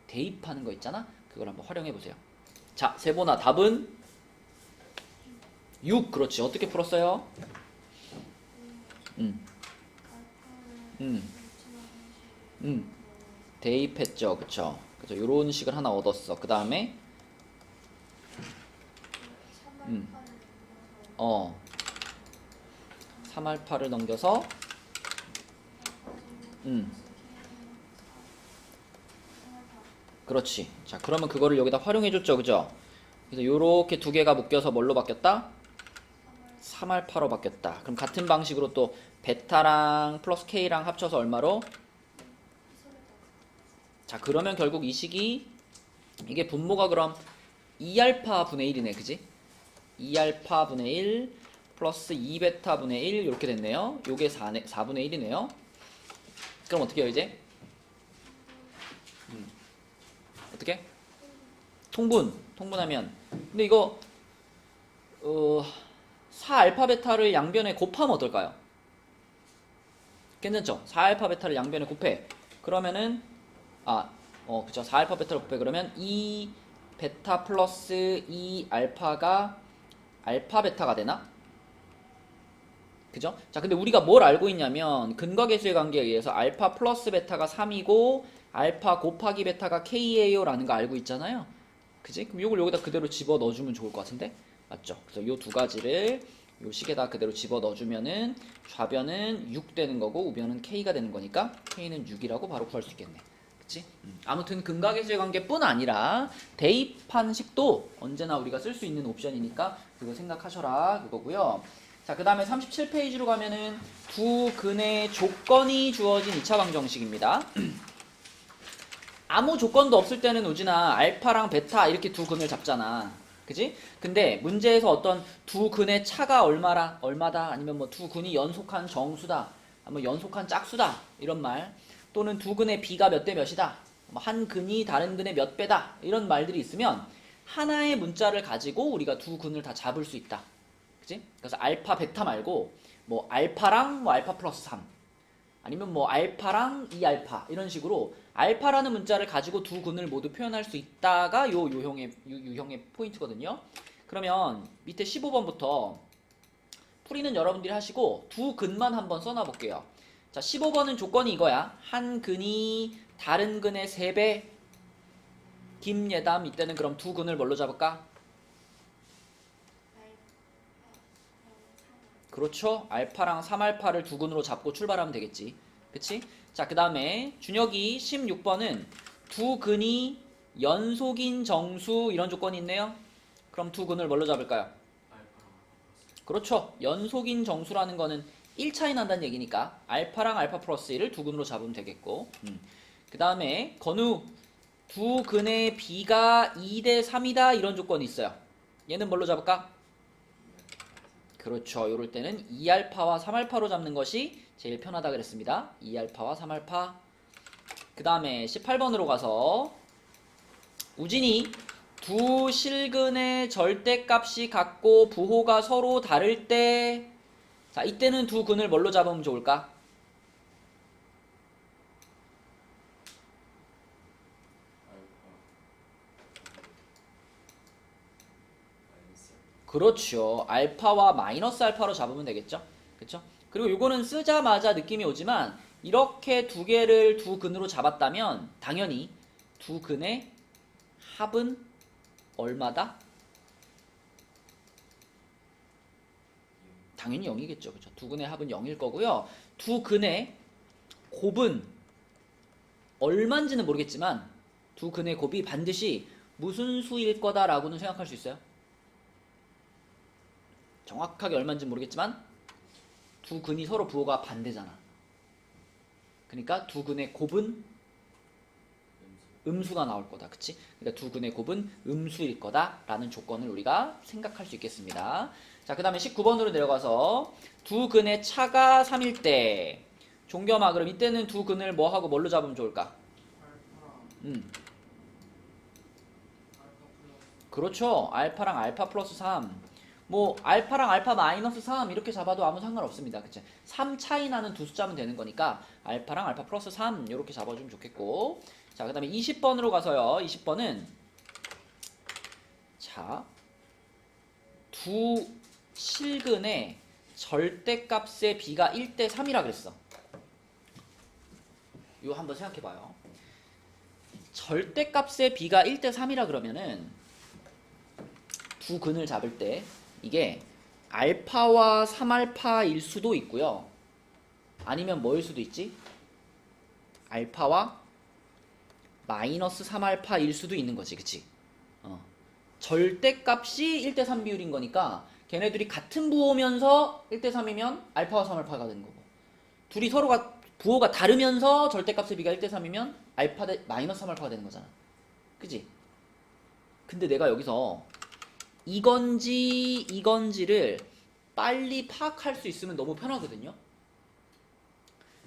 대입하는 거 있잖아. 그걸 한번 활용해 보세요. 자, 세보나 답은 6. 그렇지. 어떻게 풀었어요? 대입했죠. 그쵸? 그래서 요런 식을 하나 얻었어. 그 다음에 3알파를 넘겨서 그렇지. 자, 그러면 그거를 여기다 활용해줬죠. 그죠? 그래서 요렇게 두 개가 묶여서 뭘로 바뀌었다? 3알파로 바뀌었다. 그럼 같은 방식으로 또 베타랑 플러스 K랑 합쳐서 얼마로? 자, 그러면 결국 이 식이 이게 분모가 그럼 2알파 분의 1이네. 그지? 2알파 분의 1 플러스 2베타 분의 1 이렇게 됐네요. 요게 4분의 1이네요. 그럼 어떻게 해요 이제? 어떻게? 통분하면 근데 이거 4알파 베타를 양변에 곱하면 어떨까요? 괜찮죠? 4알파 베타를 양변에 곱해. 그러면은 그쵸. 4알파 베타를 곱해. 그러면 2 베타 플러스 2 알파가 알파 베타가 되나? 그죠? 자, 근데 우리가 뭘 알고 있냐면 근거계수의 관계에 의해서 알파 플러스 베타가 3이고 알파 곱하기 베타가 K예요 라는 거 알고 있잖아요. 그지? 그럼 요걸 여기다 그대로 집어 넣어주면 좋을 것 같은데? 맞죠? 그래서 요 두 가지를 요 식에다 그대로 집어 넣어주면은 좌변은 6 되는 거고 우변은 K가 되는 거니까 K는 6이라고 바로 구할 수 있겠네. 그치? 아무튼 근각계수의 관계뿐 아니라 대입한 식도 언제나 우리가 쓸 수 있는 옵션이니까 그거 생각하셔라 그거고요. 자, 그 다음에 37페이지로 가면은 두 근의 조건이 주어진 2차 방정식입니다. 아무 조건도 없을 때는 우진아 알파랑 베타 이렇게 두 근을 잡잖아. 그지? 근데 문제에서 어떤 두 근의 차가 얼마다 아니면 뭐 두 근이 연속한 정수다, 뭐 연속한 짝수다 이런 말, 또는 두 근의 비가 몇 대 몇이다, 한 근이 다른 근의 몇 배다 이런 말들이 있으면 하나의 문자를 가지고 우리가 두 근을 다 잡을 수 있다. 그치? 그래서 알파 베타 말고 뭐 알파랑 뭐 알파 플러스 3 아니면 뭐 알파랑 2알파 이런 식으로 알파라는 문자를 가지고 두 근을 모두 표현할 수 있다가 요 유형의 포인트거든요. 그러면 밑에 15번부터 풀이는 여러분들이 하시고 두 근만 한번 써놔 볼게요. 자, 15번은 조건이 이거야. 한 근이 다른 근의 3배 김예담. 이때는 그럼 두 근을 뭘로 잡을까? 그렇죠. 알파랑 3알파를 두 근으로 잡고 출발하면 되겠지. 그치? 자, 그 다음에 준혁이 16번은 두 근이 연속인 정수 이런 조건이 있네요. 그럼 두 근을 뭘로 잡을까요? 그렇죠. 연속인 정수라는 거는 1 차이 난다는 얘기니까 알파랑 알파 플러스 1을 두 근으로 잡으면 되겠고, 그 다음에 건우 두 근의 비가 2대 3이다 이런 조건이 있어요. 얘는 뭘로 잡을까? 그렇죠. 이럴 때는 2알파와 3알파로 잡는 것이 제일 편하다 그랬습니다. 2알파와 3알파. 그 다음에 18번으로 가서 우진이 두 실근의 절대값이 같고 부호가 서로 다를 때, 자, 이때는 두 근을 뭘로 잡으면 좋을까? 그렇죠. 알파와 마이너스 알파로 잡으면 되겠죠. 그렇죠? 그리고 요거는 쓰자마자 느낌이 오지만 이렇게 두 개를 두 근으로 잡았다면 당연히 두 근의 합은 얼마다? 당연히 0이겠죠. 그죠? 두 근의 합은 0일 거고요. 두 근의 곱은 얼마인지는 모르겠지만 두 근의 곱이 반드시 무슨 수일 거다라고는 생각할 수 있어요. 정확하게 얼마인지는 모르겠지만 두 근이 서로 부호가 반대잖아. 그러니까 두 근의 곱은 음수가 나올 거다. 그치? 그러니까 두 근의 곱은 음수일 거다라는 조건을 우리가 생각할 수 있겠습니다. 자, 그 다음에 19번으로 내려가서 두 근의 차가 3일 때 종겸아, 그럼 이때는 두 근을 뭐 하고 뭘로 잡으면 좋을까? 그렇죠. 알파랑 알파 플러스 3. 뭐 알파랑 알파 마이너스 3 이렇게 잡아도 아무 상관없습니다. 그치? 3 차이 나는 두 숫자면 되는 거니까 알파랑 알파 플러스 3 이렇게 잡아주면 좋겠고. 자, 그 다음에 20번으로 가서요. 20번은 자, 두 실근의 절대값의 비가 1대 3이라 그랬어. 이거 한번 생각해봐요. 절대값의 비가 1대 3이라 그러면은 두 근을 잡을 때 이게 알파와 3알파일 수도 있고요. 아니면 뭐일 수도 있지? 알파와 마이너스 3알파일 수도 있는 거지. 그치? 절대값이 1대 3 비율인 거니까 걔네들이 같은 부호면서 1대 3이면 알파와 3알파가 되는 거고, 둘이 서로가 부호가 다르면서 절대값의 비가 1대 3이면 알파 대 마이너스 3알파가 되는 거잖아. 그치? 근데 내가 여기서 이건지를 빨리 파악할 수 있으면 너무 편하거든요.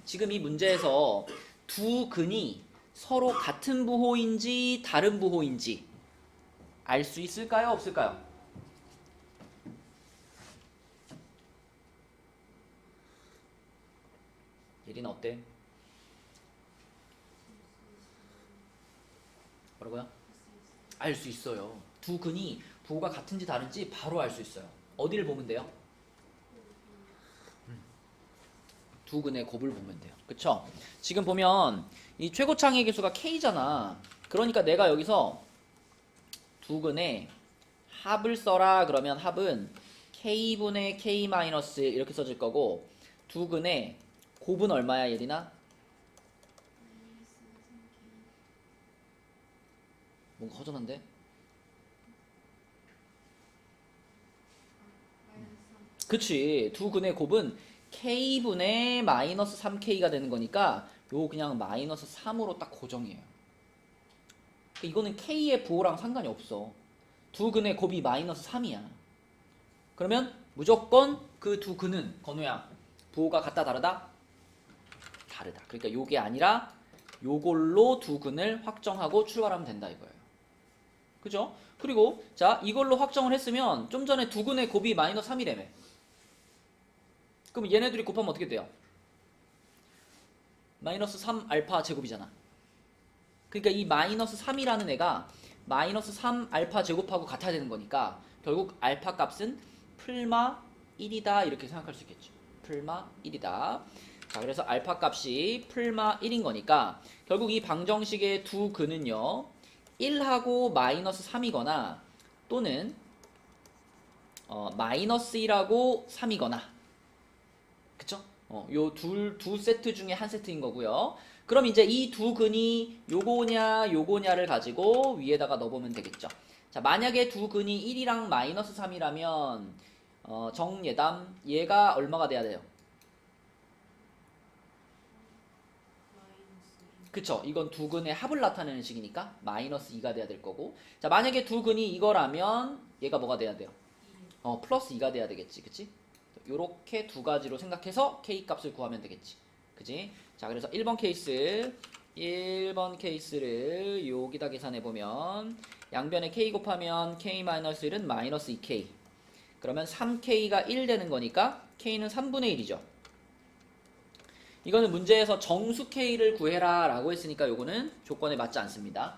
지금 이 문제에서 두 근이 서로 같은 부호인지 다른 부호인지 알 수 있을까요? 없을까요? 예린아 어때? 뭐라고요? 알 수 있어요. 두 근이 부호가 같은지 다른지 바로 알 수 있어요. 어디를 보면 돼요? 두 근의 곱을 보면 돼요. 그쵸? 지금 보면 이 최고창의 개수가 K잖아. 그러니까 내가 여기서 두 근의 합을 써라 그러면 합은 K분의 K 마이너스 이렇게 써질 거고, 두 근의 곱은 얼마야 예린아? 뭔가 허전한데? 그치. 두 근의 곱은 K분의 마이너스 3K가 되는 거니까 요거 그냥 마이너스 3으로 딱 고정이에요. 이거는 K의 부호랑 상관이 없어. 두 근의 곱이 마이너스 3이야. 그러면 무조건 그 두 근은 건우야 부호가 같다 다르다? 다르다. 그러니까 요게 아니라 요걸로 두 근을 확정하고 출발하면 된다 이거예요. 그죠? 그리고 자, 이걸로 확정을 했으면 좀 전에 두 근의 곱이 마이너스 3이라며. 그럼 얘네들이 곱하면 어떻게 돼요? 마이너스 3 알파 제곱이잖아. 그러니까 이 마이너스 3이라는 애가 마이너스 3 알파 제곱하고 같아야 되는 거니까 결국 알파 값은 풀마 1이다 이렇게 생각할 수 있겠죠. 풀마 1이다. 자, 그래서 알파 값이 풀마 1인 거니까 결국 이 방정식의 두 근은요 1하고 마이너스 3이거나 또는 마이너스 1하고 3이거나, 그쵸? 요 두 세트 중에 한 세트인 거고요. 그럼 이제 이 두 근이 요거냐 요거냐를 가지고 위에다가 넣어보면 되겠죠. 자, 만약에 두 근이 1이랑 마이너스 3이라면 정예담 얘가 얼마가 돼야 돼요? 그쵸? 이건 두 근의 합을 나타내는 식이니까 마이너스 2가 돼야 될 거고, 자, 만약에 두 근이 이거라면 얘가 뭐가 돼야 돼요? 플러스 2가 돼야 되겠지. 그치? 요렇게 두 가지로 생각해서 K 값을 구하면 되겠지. 그치? 자, 그래서 1번 케이스를 여기다 계산해보면 양변에 K 곱하면 K-1은 마이너스 2K. 그러면 3K가 1 되는 거니까 K는 3분의 1이죠. 이거는 문제에서 정수 K를 구해라 라고 했으니까 요거는 조건에 맞지 않습니다.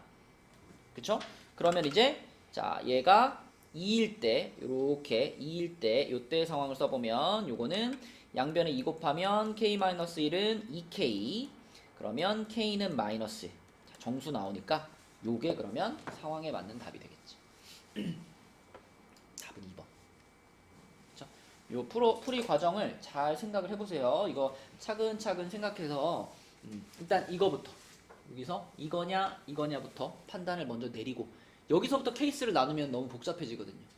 그쵸? 그러면 이제 자, 얘가 2일 때 요렇게 2일 때 요때 상황을 써보면 요거는 양변에 2 곱하면 k-1은 2k. 그러면 k는 마이너스. 자, 정수 나오니까 요게 그러면 상황에 맞는 답이 되겠지. 답은 2번. 그쵸? 요 풀이 과정을 잘 생각을 해보세요. 이거 차근차근 생각해서 일단 이거부터 여기서 이거냐부터 판단을 먼저 내리고 여기서부터 케이스를 나누면 너무 복잡해지거든요.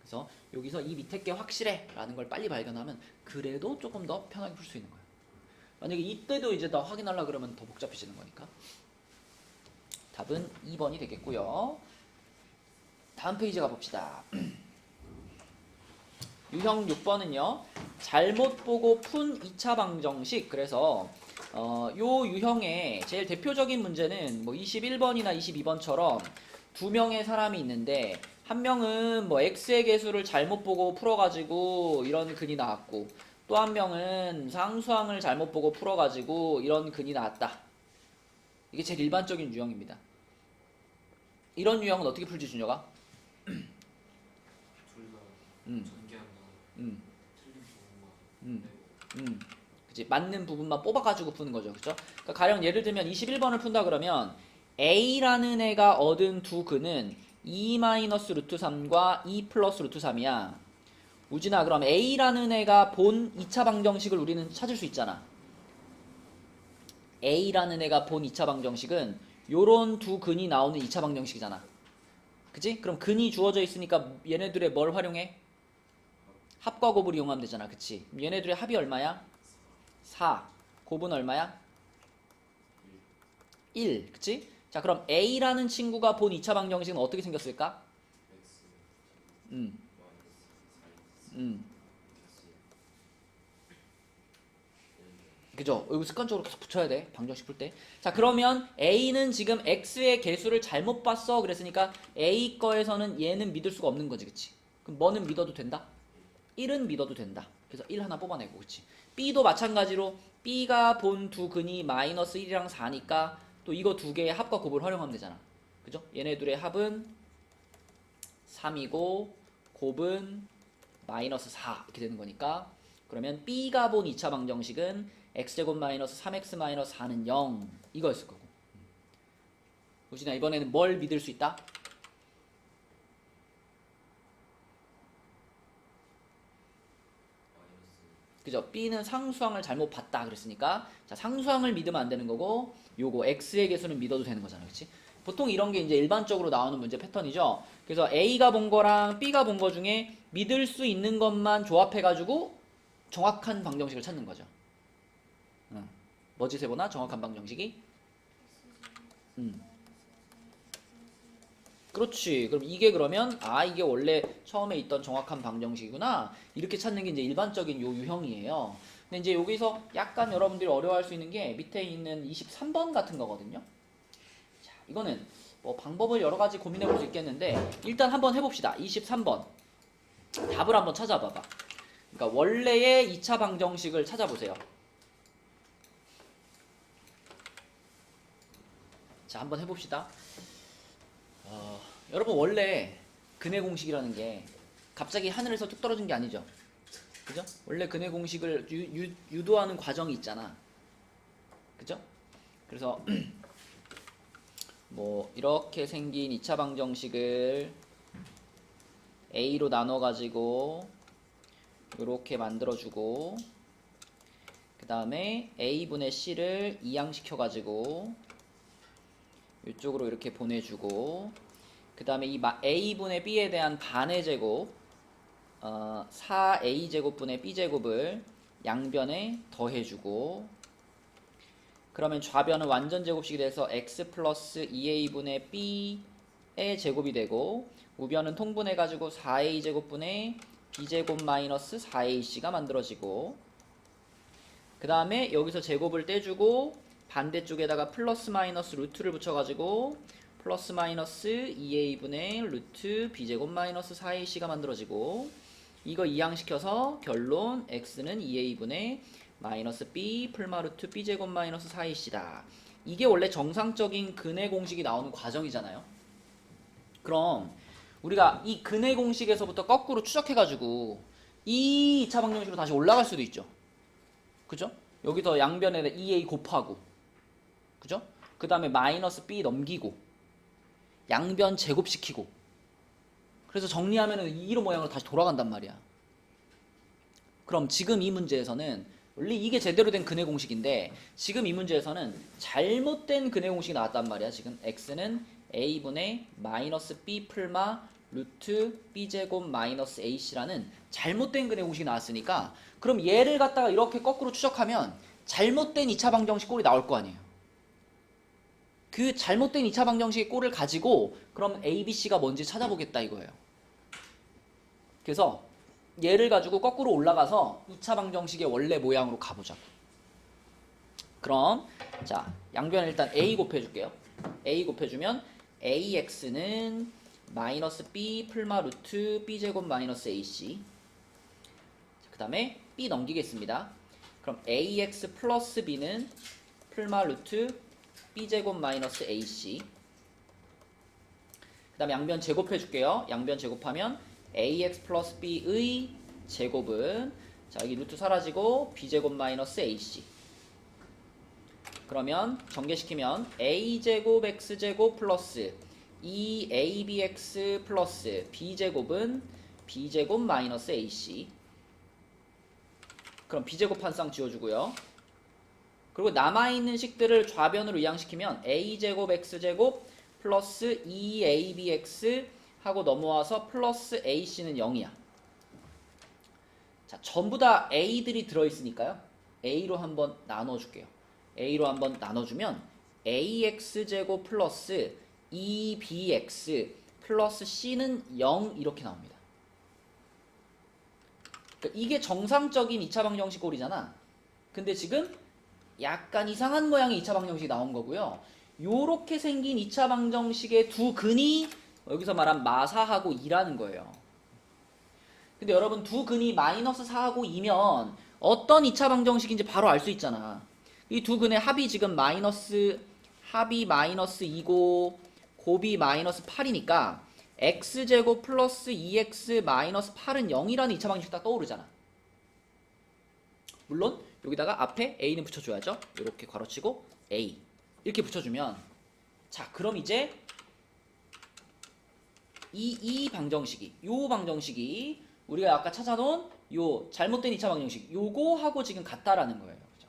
그래서 여기서 이 밑에 게 확실해 라는 걸 빨리 발견하면 그래도 조금 더 편하게 풀 수 있는 거예요. 만약에 이때도 이제 더 확인하려고 그러면 더 복잡해지는 거니까. 답은 2번이 되겠고요. 다음 페이지 가봅시다. 유형 6번은요. 잘못 보고 푼 2차 방정식. 그래서 요 유형의 제일 대표적인 문제는 뭐 21번이나 22번처럼 두 명의 사람이 있는데 한 명은 뭐 x의 개수를 잘못 보고 풀어가지고 이런 근이 나왔고 또 한 명은 상수항을 잘못 보고 풀어가지고 이런 근이 나왔다. 이게 제일 일반적인 유형입니다. 이런 유형은 어떻게 풀지 준혁아? 둘 다 전개한다. 틀린 부분만 빼고. 그치? 맞는 부분만 뽑아가지고 푸는 거죠. 그쵸? 그러니까 가령 예를 들면 21번을 푼다 그러면 A라는 애가 얻은 두 근은 2-루트3과 2 플러스 루트 3이야. 우진아, 그럼 A라는 애가 본 2차 방정식을 우리는 찾을 수 있잖아. A라는 애가 본 2차 방정식은 요런 두 근이 나오는 2차 방정식이잖아. 그치? 그럼 근이 주어져 있으니까 얘네들의 뭘 활용해? 합과 곱을 이용하면 되잖아. 그치? 얘네들의 합이 얼마야? 4. 곱은 얼마야? 1. 그치? 자, 그럼 A라는 친구가 본 2차 방정식은 어떻게 생겼을까? 그죠? 여기 습관적으로 계속 붙여야 돼. 방정식 풀 때. 자, 그러면 A는 지금 X의 개수를 잘못 봤어. 그랬으니까 A 거에서는 얘는 믿을 수가 없는 거지. 그치? 그럼 뭐는 믿어도 된다? 1은 믿어도 된다. 그래서 1 하나 뽑아내고. 그치? B도 마찬가지로 B가 본 두 근이 마이너스 1이랑 4니까 또 이거 두 개의 합과 곱을 활용하면 되잖아. 그죠? 얘네들의 합은 3이고 곱은 마이너스 4 이렇게 되는 거니까 그러면 B가 본 2차 방정식은 x제곱 마이너스 3x 마이너스 4는 0 이거였을 거고. 우진아 이번에는 뭘 믿을 수 있다? 그죠? B는 상수항을 잘못 봤다 그랬으니까 자 상수항을 믿으면 안 되는 거고 요거 x의 개수는 믿어도 되는 거잖아. 그치? 보통 이런 게 이제 일반적으로 나오는 문제 패턴이죠. 그래서 A가 본 거랑 B가 본 거 중에 믿을 수 있는 것만 조합해가지고 정확한 방정식을 찾는 거죠. 뭐지 세보나? 정확한 방정식이? 그렇지. 그럼 이게 그러면 이게 원래 처음에 있던 정확한 방정식이구나. 이렇게 찾는 게 이제 일반적인 요 유형이에요. 근데 이제 여기서 약간 여러분들이 어려워할 수 있는 게 밑에 있는 23번 같은 거거든요. 자, 이거는 뭐 방법을 여러 가지 고민해 볼 수 있겠는데 일단 한번 해봅시다. 23번 답을 한번 찾아봐봐. 그러니까 원래의 2차 방정식을 찾아보세요. 자, 한번 해봅시다. 여러분 원래 근해 공식이라는 게 갑자기 하늘에서 뚝 떨어진 게 아니죠. 그죠? 원래 근해 공식을 유도하는 과정이 있잖아. 그죠? 그래서 뭐 이렇게 생긴 2차 방정식을 A로 나눠가지고 이렇게 만들어주고 그 다음에 A분의 C를 이항시켜가지고 이쪽으로 이렇게 보내주고 그 다음에 이 A분의 B에 대한 반의 제곱 4A제곱분의 B제곱을 양변에 더해주고 그러면 좌변은 완전 제곱식이 돼서 X 플러스 2A분의 B의 제곱이 되고 우변은 통분해가지고 4A제곱분의 B제곱 마이너스 4AC가 만들어지고 그 다음에 여기서 제곱을 떼주고 반대쪽에다가 플러스 마이너스 루트를 붙여가지고 플러스 마이너스 2a분의 루트 b제곱 마이너스 4ac가 만들어지고 이거 이항시켜서 결론 x는 2a분의 마이너스 b 풀마 루트 b제곱 마이너스 4ac다. 이게 원래 정상적인 근해 공식이 나오는 과정이잖아요. 그럼 우리가 이 근해 공식에서부터 거꾸로 추적해가지고 이 2차 방정식으로 다시 올라갈 수도 있죠. 그죠? 여기서 양변에다 2a 곱하고, 그죠? 그 다음에 마이너스 b 넘기고, 양변 제곱시키고, 그래서 정리하면은 이런 모양으로 다시 돌아간단 말이야. 그럼 지금 이 문제에서는 원래 이게 제대로 된 근해 공식인데 지금 이 문제에서는 잘못된 근해 공식이 나왔단 말이야. 지금 x는 a분의 마이너스 b 풀마 루트 b제곱 마이너스 ac라는 잘못된 근해 공식이 나왔으니까 그럼 얘를 갖다가 이렇게 거꾸로 추적하면 잘못된 2차 방정식 꼴이 나올 거 아니에요. 그 잘못된 2차 방정식의 꼴을 가지고 그럼 a, b, c가 뭔지 찾아보겠다 이거예요. 그래서 얘를 가지고 거꾸로 올라가서 2차 방정식의 원래 모양으로 가보자고. 그럼 자 양변을 일단 a 곱해줄게요. a 곱해주면 ax는 마이너스 b 풀마 루트 b제곱 마이너스 ac. 그 다음에 b 넘기겠습니다. 그럼 ax 플러스 b는 풀마 루트 b제곱 마이너스 ac. 그 다음에 양변 제곱해줄게요. 양변 제곱하면 ax 플러스 b의 제곱은 자 여기 루트 사라지고 b제곱 마이너스 ac. 그러면 전개시키면 a제곱 x제곱 플러스 2abx 플러스 b제곱은 b제곱 마이너스 ac. 그럼 b제곱 한 쌍 지워주고요. 그리고 남아있는 식들을 좌변으로 이항시키면 a제곱 x제곱 플러스 2abx 하고 넘어와서 플러스 ac는 0이야. 자, 전부 다 a들이 들어있으니까요. a로 한번 나눠줄게요. a로 한번 나눠주면 ax제곱 플러스 2bx 플러스 c는 0 이렇게 나옵니다. 그러니까 이게 정상적인 2차 방정식 꼴이잖아. 근데 지금 약간 이상한 모양의 2차 방정식이 나온 거고요. 요렇게 생긴 2차 방정식의 두 근이 여기서 말한 마4하고 2라는 거예요. 근데 여러분 두 근이 마이너스 4하고 2면 어떤 2차 방정식인지 바로 알 수 있잖아. 이 두 근의 합이 지금 합이 마이너스 2고 곱이 마이너스 8이니까 x제곱 플러스 2x 마이너스 8은 0이라는 2차 방정식 딱 떠오르잖아. 물론 여기다가 앞에 a는 붙여줘야죠. 이렇게 괄호치고 a 이렇게 붙여주면 자 그럼 이제 이 방정식이 요 방정식이 우리가 아까 찾아놓은 요 잘못된 2차 방정식 요거하고 지금 같다라는 거예요. 그죠?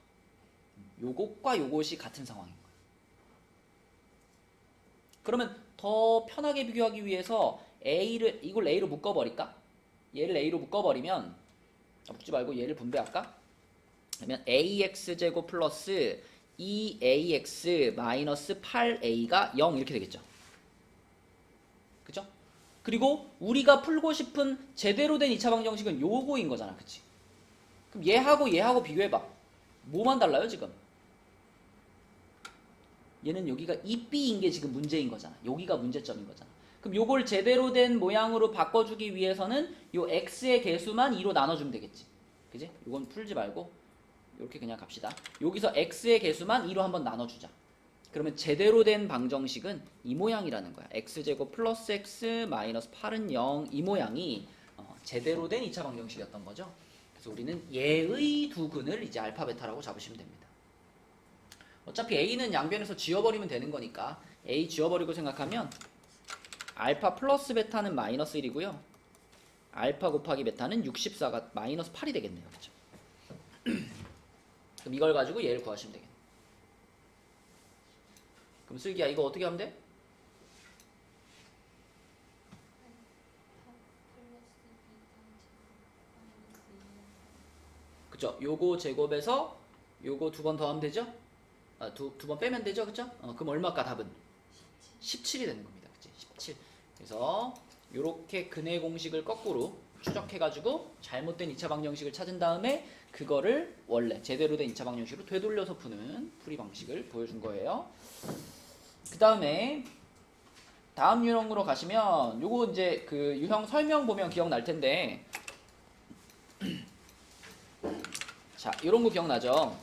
요것과 요것이 같은 상황인 거예요. 그러면 더 편하게 비교하기 위해서 이걸 a로 묶어버릴까? 얘를 a로 묶어버리면 묶지 말고 얘를 분배할까? 그러면 ax제곱 플러스 2ax 마이너스 8a가 0 이렇게 되겠죠. 그죠? 그리고 우리가 풀고 싶은 제대로 된 2차 방정식은 요거인 거잖아. 그치? 그럼 얘하고 비교해봐. 뭐만 달라요 지금? 얘는 여기가 2b인 게 지금 문제인 거잖아. 여기가 문제점인 거잖아. 그럼 요걸 제대로 된 모양으로 바꿔주기 위해서는 요 x의 개수만 2로 나눠주면 되겠지. 그지? 요건 풀지 말고 이렇게 그냥 갑시다. 여기서 x의 개수만 2로 한번 나눠주자. 그러면 제대로 된 방정식은 이 모양이라는 거야. x제곱 플러스 x 마이너스 8은 0 이 모양이 제대로 된 2차 방정식이었던 거죠. 그래서 우리는 얘의 두 근을 이제 알파 베타라고 잡으시면 됩니다. 어차피 a는 양변에서 지워버리면 되는 거니까 a 지워버리고 생각하면 알파 플러스 베타는 마이너스 1이고요. 알파 곱하기 베타는 64가 마이너스 8이 되겠네요. 그렇죠? 그럼 이걸 가지고 얘를 구하시면 되겠네요. 그럼 슬기야 이거 어떻게 하면 돼? 그쵸? 요거 제곱에서 요거 두 번 더하면 되죠? 두 번 빼면 되죠? 그쵸? 그럼 얼마까 답은? 17이 되는 겁니다. 그치? 17. 그래서 요렇게 근해 공식을 거꾸로 추적해가지고 잘못된 2차 방정식을 찾은 다음에 그거를 원래 제대로 된 2차 방정식으로 되돌려서 푸는 풀이 방식을 보여준 거예요. 그 다음에 다음 유형으로 가시면 요거 이제 그 유형 설명 보면 기억날 텐데 자 요런 거 기억나죠?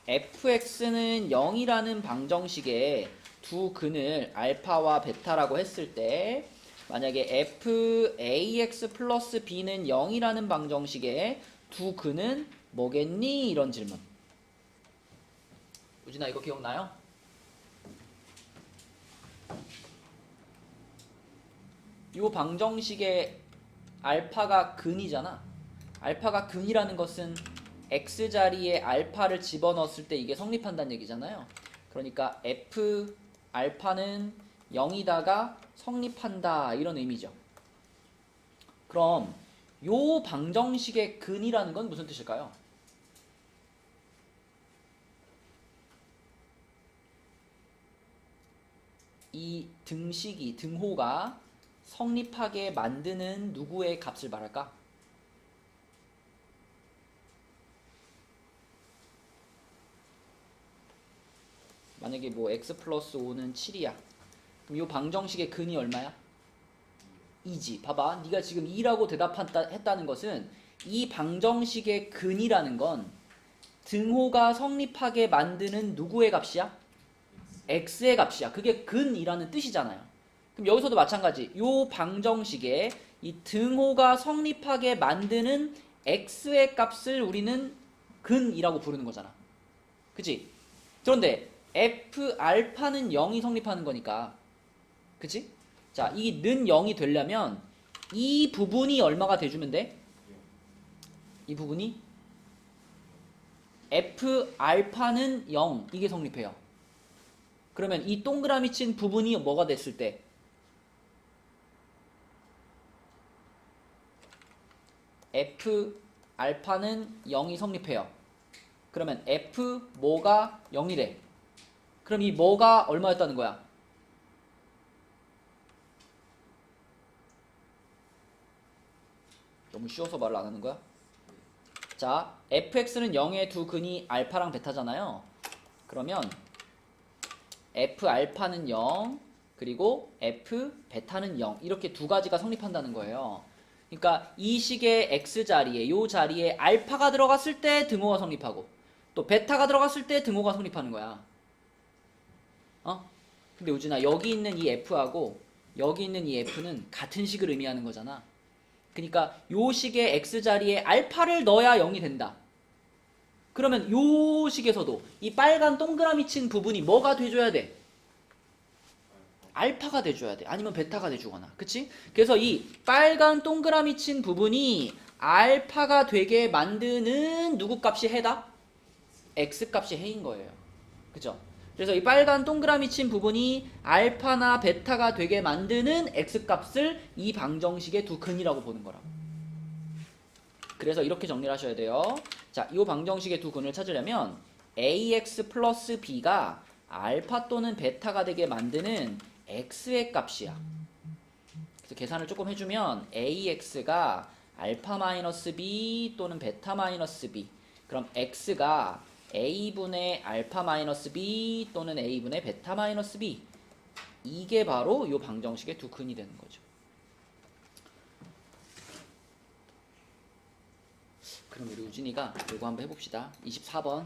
fx는 0이라는 방정식의 두 근을 알파와 베타라고 했을 때 만약에 fax 플러스 b는 0이라는 방정식의 두 근은 뭐겠니? 이런 질문. 우진아 이거 기억나요? 이 방정식의 알파가 근이잖아. 알파가 근이라는 것은 x 자리에 알파를 집어넣었을 때 이게 성립한다는 얘기잖아요. 그러니까 f 알파는 0이다가 성립한다 이런 의미죠. 그럼 요 방정식의 근이라는 건 무슨 뜻일까요? 이 등식이 등호가 성립하게 만드는 누구의 값을 말할까? 만약에 뭐 x 플러스 5는 7이야. 그럼 이 방정식의 근이 얼마야? 2지. 봐봐. 네가 지금 2라고 대답했다는 것은 이 방정식의 근이라는 건 등호가 성립하게 만드는 누구의 값이야? x의 값이야. 그게 근이라는 뜻이잖아요. 그럼 여기서도 마찬가지. 이 방정식에 이 등호가 성립하게 만드는 x의 값을 우리는 근이라고 부르는 거잖아. 그치? 그런데 f 알파는 0이 성립하는 거니까, 그치? 자, 이 는 0이 되려면 이 부분이 얼마가 돼주면 돼? 이 부분이 f 알파는 0 이게 성립해요. 그러면 이 동그라미 친 부분이 뭐가 됐을 때? f 알파는 0이 성립해요. 그러면 f 뭐가 0이래. 그럼 이 뭐가 얼마였다는 거야? 너무 쉬워서 말을 안 하는 거야? 자, fx는 0의 두 근이 알파랑 베타잖아요. 그러면 f 알파는 0 그리고 f 베타는 0 이렇게 두 가지가 성립한다는 거예요. 그러니까 이 식의 x 자리에 요 자리에 알파가 들어갔을 때 등호가 성립하고 또 베타가 들어갔을 때 등호가 성립하는 거야. 근데 우진아 여기 있는 이 f하고 여기 있는 이 f는 같은 식을 의미하는 거잖아. 그러니까 요 식의 x 자리에 알파를 넣어야 0이 된다. 그러면 요 식에서도 이 빨간 동그라미 친 부분이 뭐가 돼줘야 돼? 알파가 돼줘야 돼. 아니면 베타가 돼주거나. 그치? 그래서 이 빨간 동그라미 친 부분이 알파가 되게 만드는 누구 값이 해다? x 값이 해인 거예요. 그죠? 그래서 이 빨간 동그라미 친 부분이 알파나 베타가 되게 만드는 x 값을 이 방정식의 두 근이라고 보는 거라고. 그래서 이렇게 정리를 하셔야 돼요. 자, 이 방정식의 두 근을 찾으려면 ax 플러스 b가 알파 또는 베타가 되게 만드는 x의 값이야. 그래서 계산을 조금 해주면 ax가 알파 마이너스 b 또는 베타 마이너스 b. 그럼 x가 a분의 알파 마이너스 b 또는 a분의 베타 마이너스 b. 이게 바로 이 방정식의 두 근이 되는 거죠. 그럼 우리 우진이가 이거 한번 해봅시다. 24번.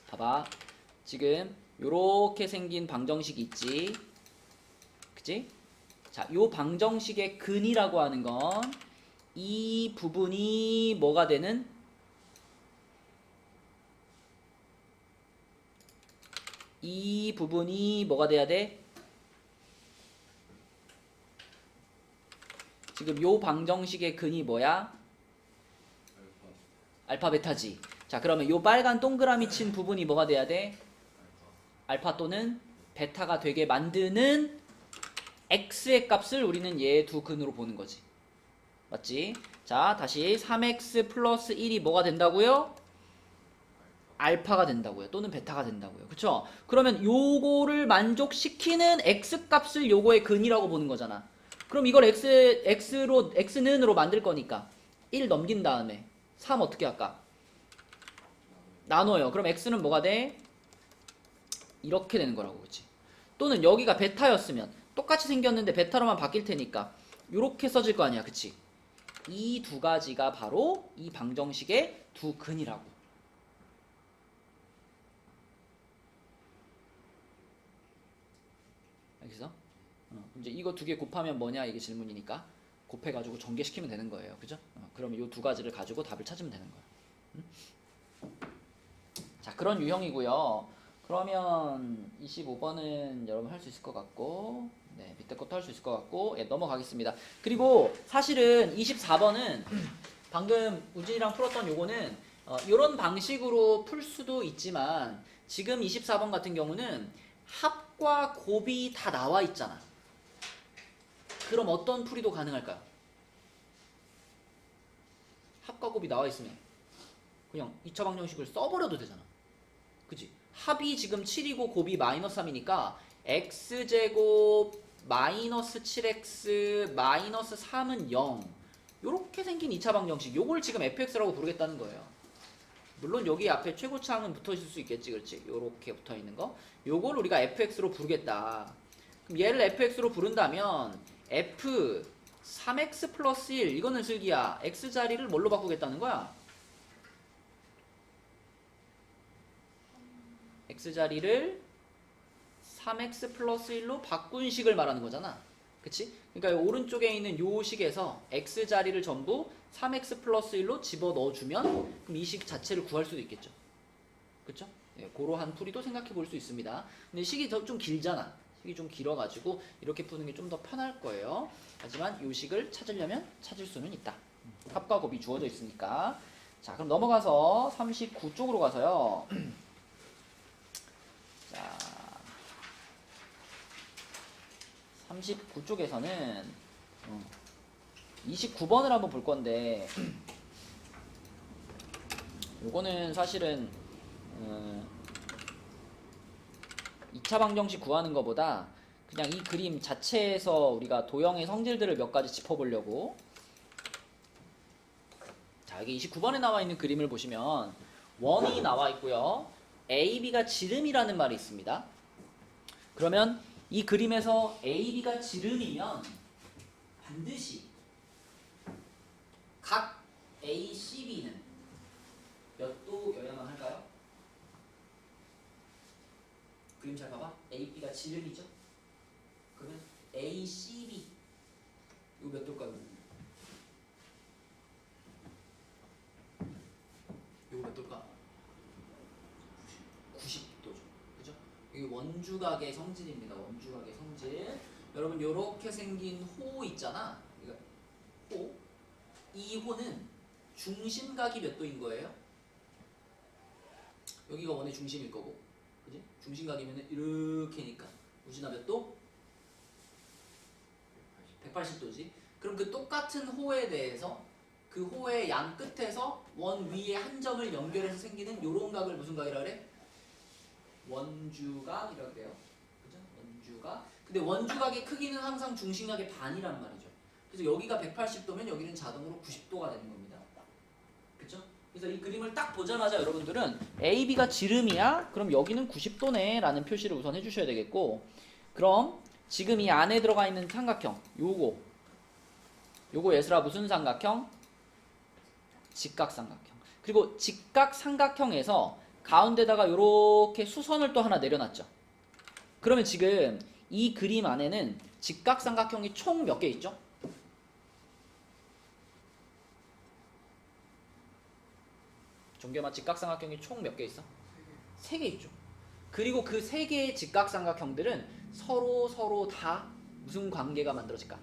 봐봐. 지금 요렇게 생긴 방정식이 있지. 그치? 자, 요 방정식의 근이라고 하는 건 이 부분이 뭐가 되는? 이 부분이 뭐가 돼야 돼? 지금 요 방정식의 근이 뭐야? 알파 베타지. 자, 그러면 요 빨간 동그라미 친 부분이 뭐가 돼야 돼? 알파 또는 베타가 되게 만드는 x의 값을 우리는 얘 두 근으로 보는 거지. 맞지? 자, 다시 3x 플러스 1이 뭐가 된다고요? 알파가 된다고요. 또는 베타가 된다고요. 그쵸? 그러면 요거를 만족시키는 x값을 요거의 근이라고 보는 거잖아. 그럼 이걸 x는으로 만들 거니까 1 넘긴 다음에 3 어떻게 할까? 나눠요. 그럼 x는 뭐가 돼? 이렇게 되는 거라고. 그치? 또는 여기가 베타였으면 똑같이 생겼는데 베타로만 바뀔 테니까 요렇게 써질 거 아니야. 그치? 이 두 가지가 바로 이 방정식의 두 근이라고. 알겠어? 이제 이거 두 개 곱하면 뭐냐 이게 질문이니까 곱해가지고 전개시키면 되는 거예요. 그죠? 그러면 이 두 가지를 가지고 답을 찾으면 되는 거예요. 자, 그런 유형이고요. 그러면 25번은 여러분 할 수 있을 것 같고, 네, 밑에 것도 할 수 있을 것 같고, 예, 넘어가겠습니다. 그리고 사실은 24번은 방금 우진이랑 풀었던 요거는 이런 방식으로 풀 수도 있지만 지금 24번 같은 경우는 합과 곱이 다 나와 있잖아. 그럼 어떤 풀이도 가능할까요? 합과 곱이 나와 있으면 그냥 2차 방정식을 써버려도 되잖아. 그치? 합이 지금 7이고 곱이 마이너스 3이니까 x제곱 마이너스 7x 마이너스 3은 0 요렇게 생긴 2차 방정식 요걸 지금 fx라고 부르겠다는 거예요. 물론 여기 앞에 최고차항은 붙어 있을 수 있겠지. 그렇지? 요렇게 붙어 있는 거 요걸 우리가 fx로 부르겠다. 그럼 얘를 fx로 부른다면 f 3x 플러스 1 이거는 슬기야 x자리를 뭘로 바꾸겠다는 거야? x자리를 3x 플러스 1로 바꾼 식을 말하는 거잖아. 그치? 그러니까 오른쪽에 있는 요 식에서 x자리를 전부 3x 플러스 1로 집어 넣어주면 그럼 이 식 자체를 구할 수도 있겠죠. 그쵸? 네, 그러한 풀이도 생각해 볼 수 있습니다. 근데 식이 좀 길잖아. 식이 좀 길어가지고 이렇게 푸는 게 좀 더 편할 거예요. 하지만 요 식을 찾으려면 찾을 수는 있다. 합과 곱이 주어져 있으니까. 자, 그럼 넘어가서 39쪽으로 가서요. 자, 39쪽에서는 29번을 한번 볼 건데 요거는 사실은 2차 방정식 구하는 것보다 그냥 이 그림 자체에서 우리가 도형의 성질들을 몇 가지 짚어보려고. 자, 여기 29번에 나와 있는 그림을 보시면 원이 나와 있고요. A, B가 지름이라는 말이 있습니다. 그러면 이 그림에서 A, B가 지름이면 반드시 각 A, C, B는 몇 도여야만 할까요? 그림 잘 봐봐. A, B가 지름이죠? 그러면 A, C, B 이거 몇 도일까요? 이거 몇 도일까? 90도죠. 그죠? 이게 원주각의 성질입니다. 원주각의 성질. 여러분 요렇게 생긴 호 있잖아. 호. 이 호는 중심각이 몇 도인 거예요? 여기가 원의 중심일 거고. 그지? 중심각이면 이렇게니까. 우진아 몇 도? 180도지. 그럼 그 똑같은 호에 대해서 그 호의 양 끝에서 원 위에 한 점을 연결해서 생기는 요런 각을 무슨 각이라 그래? 원주각이라고 그래요. 그죠? 원주각. 근데 원주각의 크기는 항상 중심각의 반이란 말이죠. 그래서 여기가 180도면 여기는 자동으로 90도가 되는 겁니다. 그죠? 그래서 이 그림을 딱 보자마자 여러분들은 A, B가 지름이야? 그럼 여기는 90도네 라는 표시를 우선 해주셔야 되겠고, 그럼 지금 이 안에 들어가 있는 삼각형 요거 얘들아 무슨 삼각형? 직각삼각형. 그리고 직각삼각형에서 가운데다가 요렇게 수선을 또 하나 내려놨죠. 그러면 지금 이 그림 안에는 직각삼각형이 총 몇 개 있죠? 종겸아, 직각삼각형이 총 몇 개 있어? 3개 있죠. 그리고 그 3개의 직각삼각형들은 서로 다 무슨 관계가 만들어질까?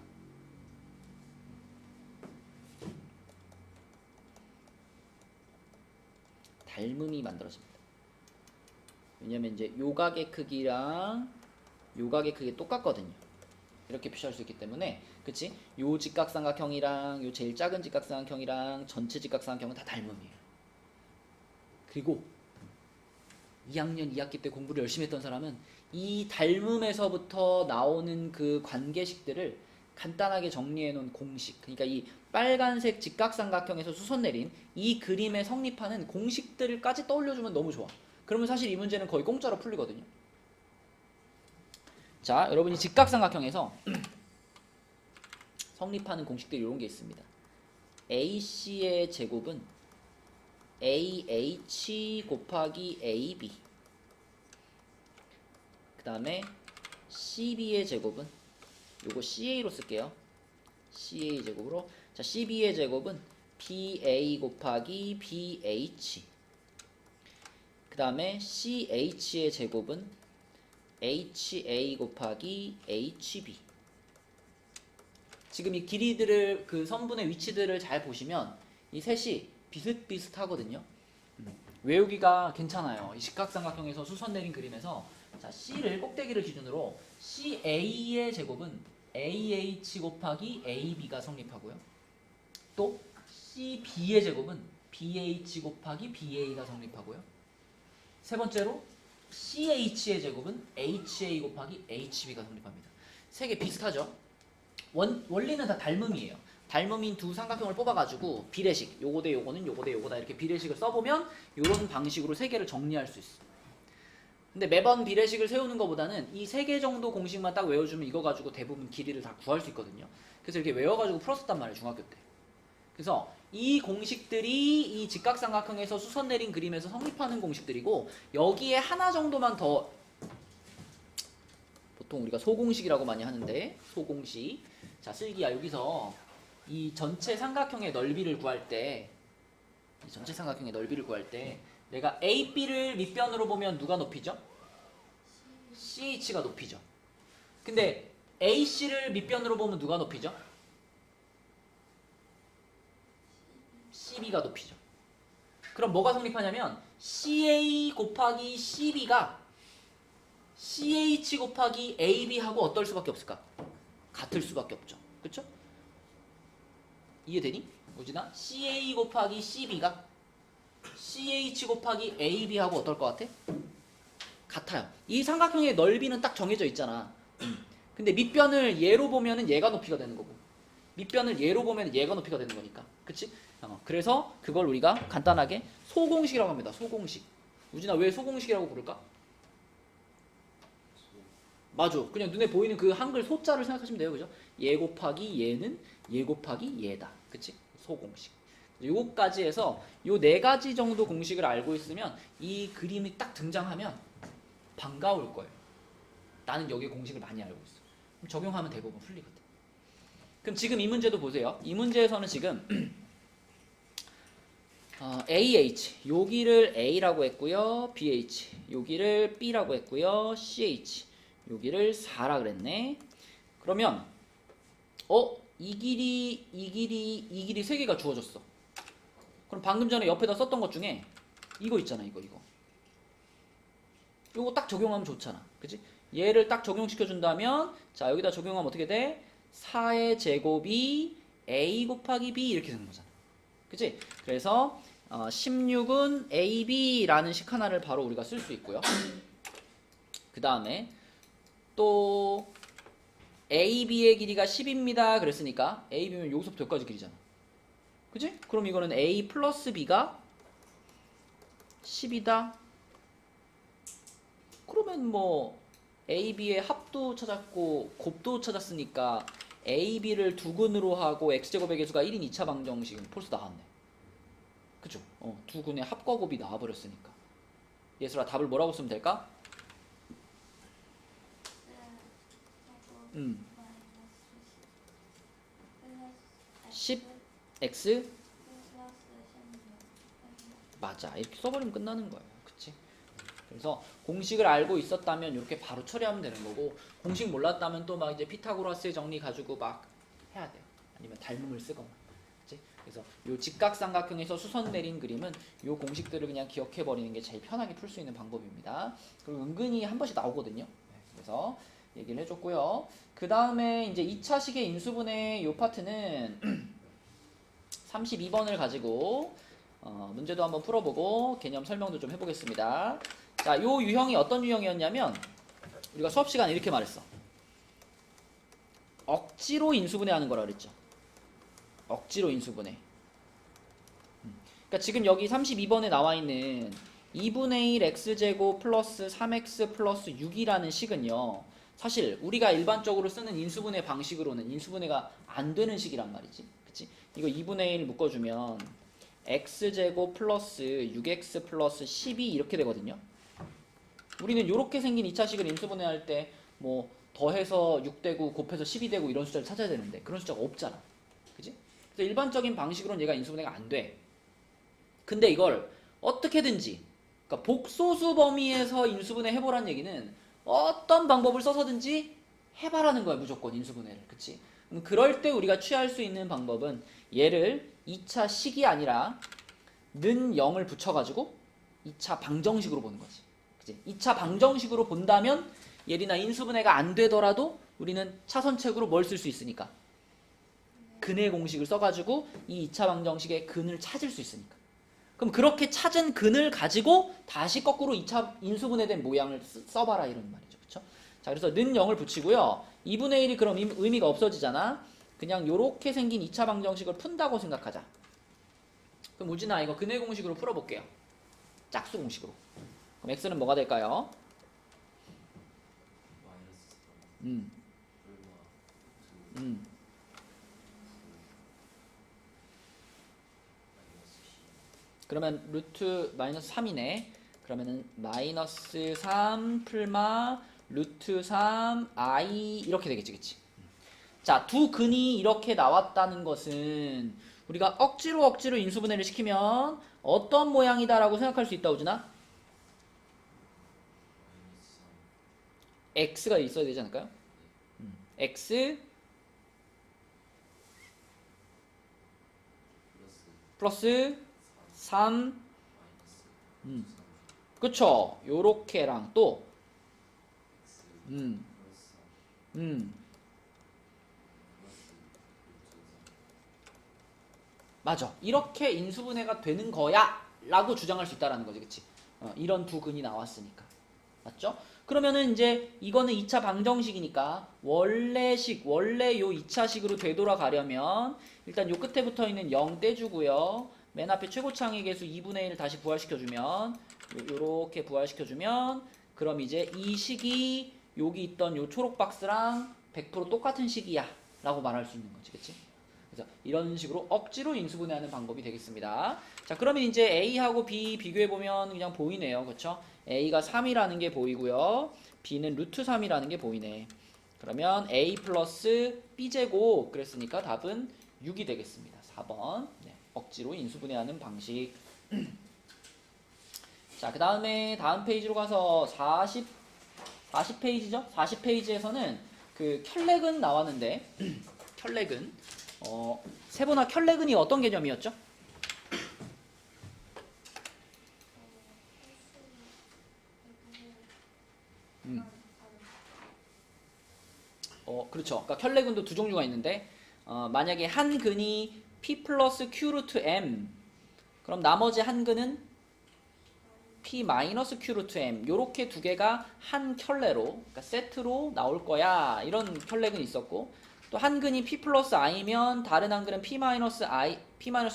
닮음이 만들어집니다. 왜냐면 이제 요각의 크기랑 요각의 크기 똑같거든요. 이렇게 표시할 수 있기 때문에, 그치? 요 직각삼각형이랑 요 제일 작은 직각삼각형이랑 전체 직각삼각형은 다 닮음이에요. 그리고 2학년 2학기 때 공부를 열심히 했던 사람은 이 닮음에서부터 나오는 그 관계식들을 간단하게 정리해 놓은 공식, 그러니까 이 빨간색 직각삼각형에서 수선 내린 이 그림에 성립하는 공식들까지 떠올려주면 너무 좋아. 그러면 사실 이 문제는 거의 공짜로 풀리거든요. 자, 여러분이 직각삼각형에서 성립하는 공식들이 이런 게 있습니다. AC의 제곱은 AH 곱하기 AB, 그 다음에 CB의 제곱은 요거 CA로 쓸게요. CA 제곱으로. 자, CB의 제곱은 BA 곱하기 BH. 그 다음에 CH의 제곱은 HA 곱하기 HB. 지금 이 길이들을, 그 선분의 위치들을 잘 보시면 이 셋이 비슷비슷하거든요. 외우기가 괜찮아요. 이 직각삼각형에서 수선 내린 그림에서, 자, C를 꼭대기를 기준으로 CA의 제곱은 AH 곱하기 AB가 성립하고요. 또 CB의 제곱은 BH 곱하기 BA가 성립하고요. 세 번째로 CH의 제곱은 HA 곱하기 HB가 성립합니다. 세 개 비슷하죠? 원리는 다 닮음이에요. 닮음인 두 삼각형을 뽑아가지고 비례식, 요거 대 요거는 요거 대 요거다 이렇게 비례식을 써보면 이런 방식으로 세 개를 정리할 수 있어. 근데 매번 비례식을 세우는 것보다는 이 세 개 정도 공식만 딱 외워주면 이거 가지고 대부분 길이를 다 구할 수 있거든요. 그래서 이렇게 외워가지고 풀었었단 말이에요, 중학교 때. 그래서 이 공식들이 이 직각삼각형에서 수선 내린 그림에서 성립하는 공식들이고, 여기에 하나 정도만 더, 보통 우리가 소공식이라고 많이 하는데, 소공식. 자, 슬기야, 여기서 이 전체 삼각형의 넓이를 구할 때, 내가 A, B를 밑변으로 보면 누가 높이죠? CH가 높이죠. 근데 AC를 밑변으로 보면 누가 높이죠? CB가 높이죠. 그럼 뭐가 성립하냐면 CA 곱하기 CB가 CH 곱하기 AB하고 어떨 수밖에 없을까? 같을 수밖에 없죠. 그렇죠? 이해되니? 우진아? CA 곱하기 CB가 CH 곱하기 AB하고 어떨 것 같아? 같아요. 이 삼각형의 넓이는 딱 정해져 있잖아. 근데 밑변을 얘로 보면은 얘가 높이가 되는 거고, 밑변을 얘로 보면 얘가 높이가 되는 거니까. 그치? 그래서 그걸 우리가 간단하게 소공식이라고 합니다. 소공식. 우진아, 왜 소공식이라고 부를까? 맞아. 그냥 눈에 보이는 그 한글 소자를 생각하시면 돼요. 그죠? 얘 곱하기 얘는 얘 곱하기 얘다. 그치? 소공식. 요거까지 해서 요 네 가지 정도 공식을 알고 있으면 이 그림이 딱 등장하면 반가울 거예요. 나는 여기 공식을 많이 알고 있어. 그럼 적용하면 대부분 풀리거든. 그럼 지금 이 문제도 보세요. 이 문제에서는 지금 AH 여기를 A라고 했고요. BH 여기를 B라고 했고요. CH 여기를 4라 그랬네. 그러면 이 길이 세 개가 주어졌어. 그럼 방금 전에 옆에다 썼던 것 중에 이거 있잖아. 이거 요거 딱 적용하면 좋잖아. 그치? 얘를 딱 적용시켜 준다면, 자, 여기다 적용하면 어떻게 돼? 4의 제곱이 A 곱하기 B 이렇게 되는 거잖아. 그치? 그래서 16은 AB라는 식 하나를 바로 우리가 쓸 수 있고요. 그 다음에 또 AB의 길이가 10입니다. 그랬으니까 AB면 여기서부터 여기까지 길이잖아. 그치? 그럼 이거는 A 플러스 B가 10이다. 그러면 뭐 AB의 합도 찾았고 곱도 찾았으니까 AB를 두근으로 하고 X제곱의 개수가 1인 2차 방정식은 폴스 나왔네. 그쵸? 두근의 합과 곱이 나와버렸으니까. 예슬아, 답을 뭐라고 쓰면 될까? 10X 맞아. 이렇게 써버리면 끝나는 거예요. 그치? 그래서 공식을 알고 있었다면 이렇게 바로 처리하면 되는 거고, 공식 몰랐다면 또 막 이제 피타고라스의 정리 가지고 막 해야 돼요. 아니면 닮음을 쓰거나. 그치? 그래서 요 직각삼각형에서 수선 내린 그림은 요 공식들을 그냥 기억해 버리는 게 제일 편하게 풀 수 있는 방법입니다. 그리고 은근히 한 번씩 나오거든요. 그래서 얘기를 해줬고요. 그 다음에 이제 2차식의 인수분해 요 파트는 32번을 가지고 문제도 한번 풀어보고 개념 설명도 좀 해보겠습니다. 자, 요 유형이 어떤 유형이었냐면 우리가 수업 시간에 이렇게 말했어. 억지로 인수분해하는 거라 그랬죠. 억지로 인수분해. 그러니까 지금 여기 32번에 나와 있는 2분의 1 x제곱 플러스 3x 플러스 6이라는 식은요, 사실 우리가 일반적으로 쓰는 인수분해 방식으로는 인수분해가 안 되는 식이란 말이지. 그치? 이거 2분의 1 묶어주면 x제곱 플러스 6x 플러스 12 이렇게 되거든요. 우리는 이렇게 생긴 2차식을 인수분해할 때 뭐 더해서 6 되고 곱해서 10이 되고 이런 숫자를 찾아야 되는데 그런 숫자가 없잖아. 그지? 그래서 일반적인 방식으로는 얘가 인수분해가 안 돼. 근데 이걸 어떻게든지 그러니까 복소수 범위에서 인수분해 해보라는 얘기는 어떤 방법을 써서든지 해봐라는 거야. 무조건 인수분해를. 그치? 그럼 그럴 때 우리가 취할 수 있는 방법은 얘를 2차 식이 아니라 는 0을 붙여가지고 2차 방정식으로 보는 거지. 그치? 2차 방정식으로 본다면 예리나 인수분해가 안 되더라도 우리는 차선책으로 뭘 쓸 수 있으니까 근의 공식을 써가지고 이 2차 방정식의 근을 찾을 수 있으니까. 그럼 그렇게 찾은 근을 가지고 다시 거꾸로 2차 인수분해된 모양을 써봐라 이런 말이죠. 그쵸? 자, 그래서 는 0을 붙이고요. 2분의 1이 그럼 의미가 없어지잖아. 그냥 요렇게 생긴 2차 방정식을 푼다고 생각하자. 그럼 우진아 이거 근의 공식으로 풀어볼게요. 짝수 공식으로. 그럼 x는 뭐가 될까요? 마이너스 음. 그러면 루트 마이너스 3이네. 그러면은 마이너스 3 풀마 루트 3 i 이렇게 되겠지. 그치? 자, 두 근이 이렇게 나왔다는 것은 우리가 억지로 인수분해를 시키면 어떤 모양이다라고 생각할 수 있다, 우진아? x가 있어야 되지 않을까요? x 플러스 3 그쵸? 요렇게랑 또 맞아. 이렇게 인수분해가 되는 거야 라고 주장할 수 있다라는 거지. 그치? 이런 두 근이 나왔으니까. 맞죠? 그러면은 이제 이거는 2차 방정식이니까 원래 요 2차식으로 되돌아가려면 일단 요 끝에 붙어 있는 0 떼주고요. 맨 앞에 최고차항의 개수 2분의 1을 다시 부활시켜주면 요렇게 부활시켜주면 그럼 이제 이 식이 여기 있던 요 초록 박스랑 100% 똑같은 식이야 라고 말할 수 있는 거지. 그치? 그래서 이런 식으로 억지로 인수분해하는 방법이 되겠습니다. 자, 그러면 이제 A하고 B 비교해보면 그냥 보이네요. 그쵸? A가 3이라는 게 보이고요. B는 루트 3이라는 게 보이네. 그러면 A 플러스 B제곱 그랬으니까 답은 6이 되겠습니다. 4번. 네, 억지로 인수분해하는 방식. 자, 그 다음에 다음 페이지로 가서 40페이지죠? 40페이지에서는 그 켤레근 나왔는데 켤레근 세보나 켤레근이 어떤 개념이었죠? 그렇죠. 그러니까 켤레근도 두 종류가 있는데 만약에 한 근이 p 플러스 q 루트 m 그럼 나머지 한 근은 p 마이너스 q 루트 m 요렇게 두 개가 한 켤레로 그러니까 세트로 나올 거야 이런 켤레근이 있었고 또 한 근이 p 플러스 i면 다른 한 근은 p 마이너스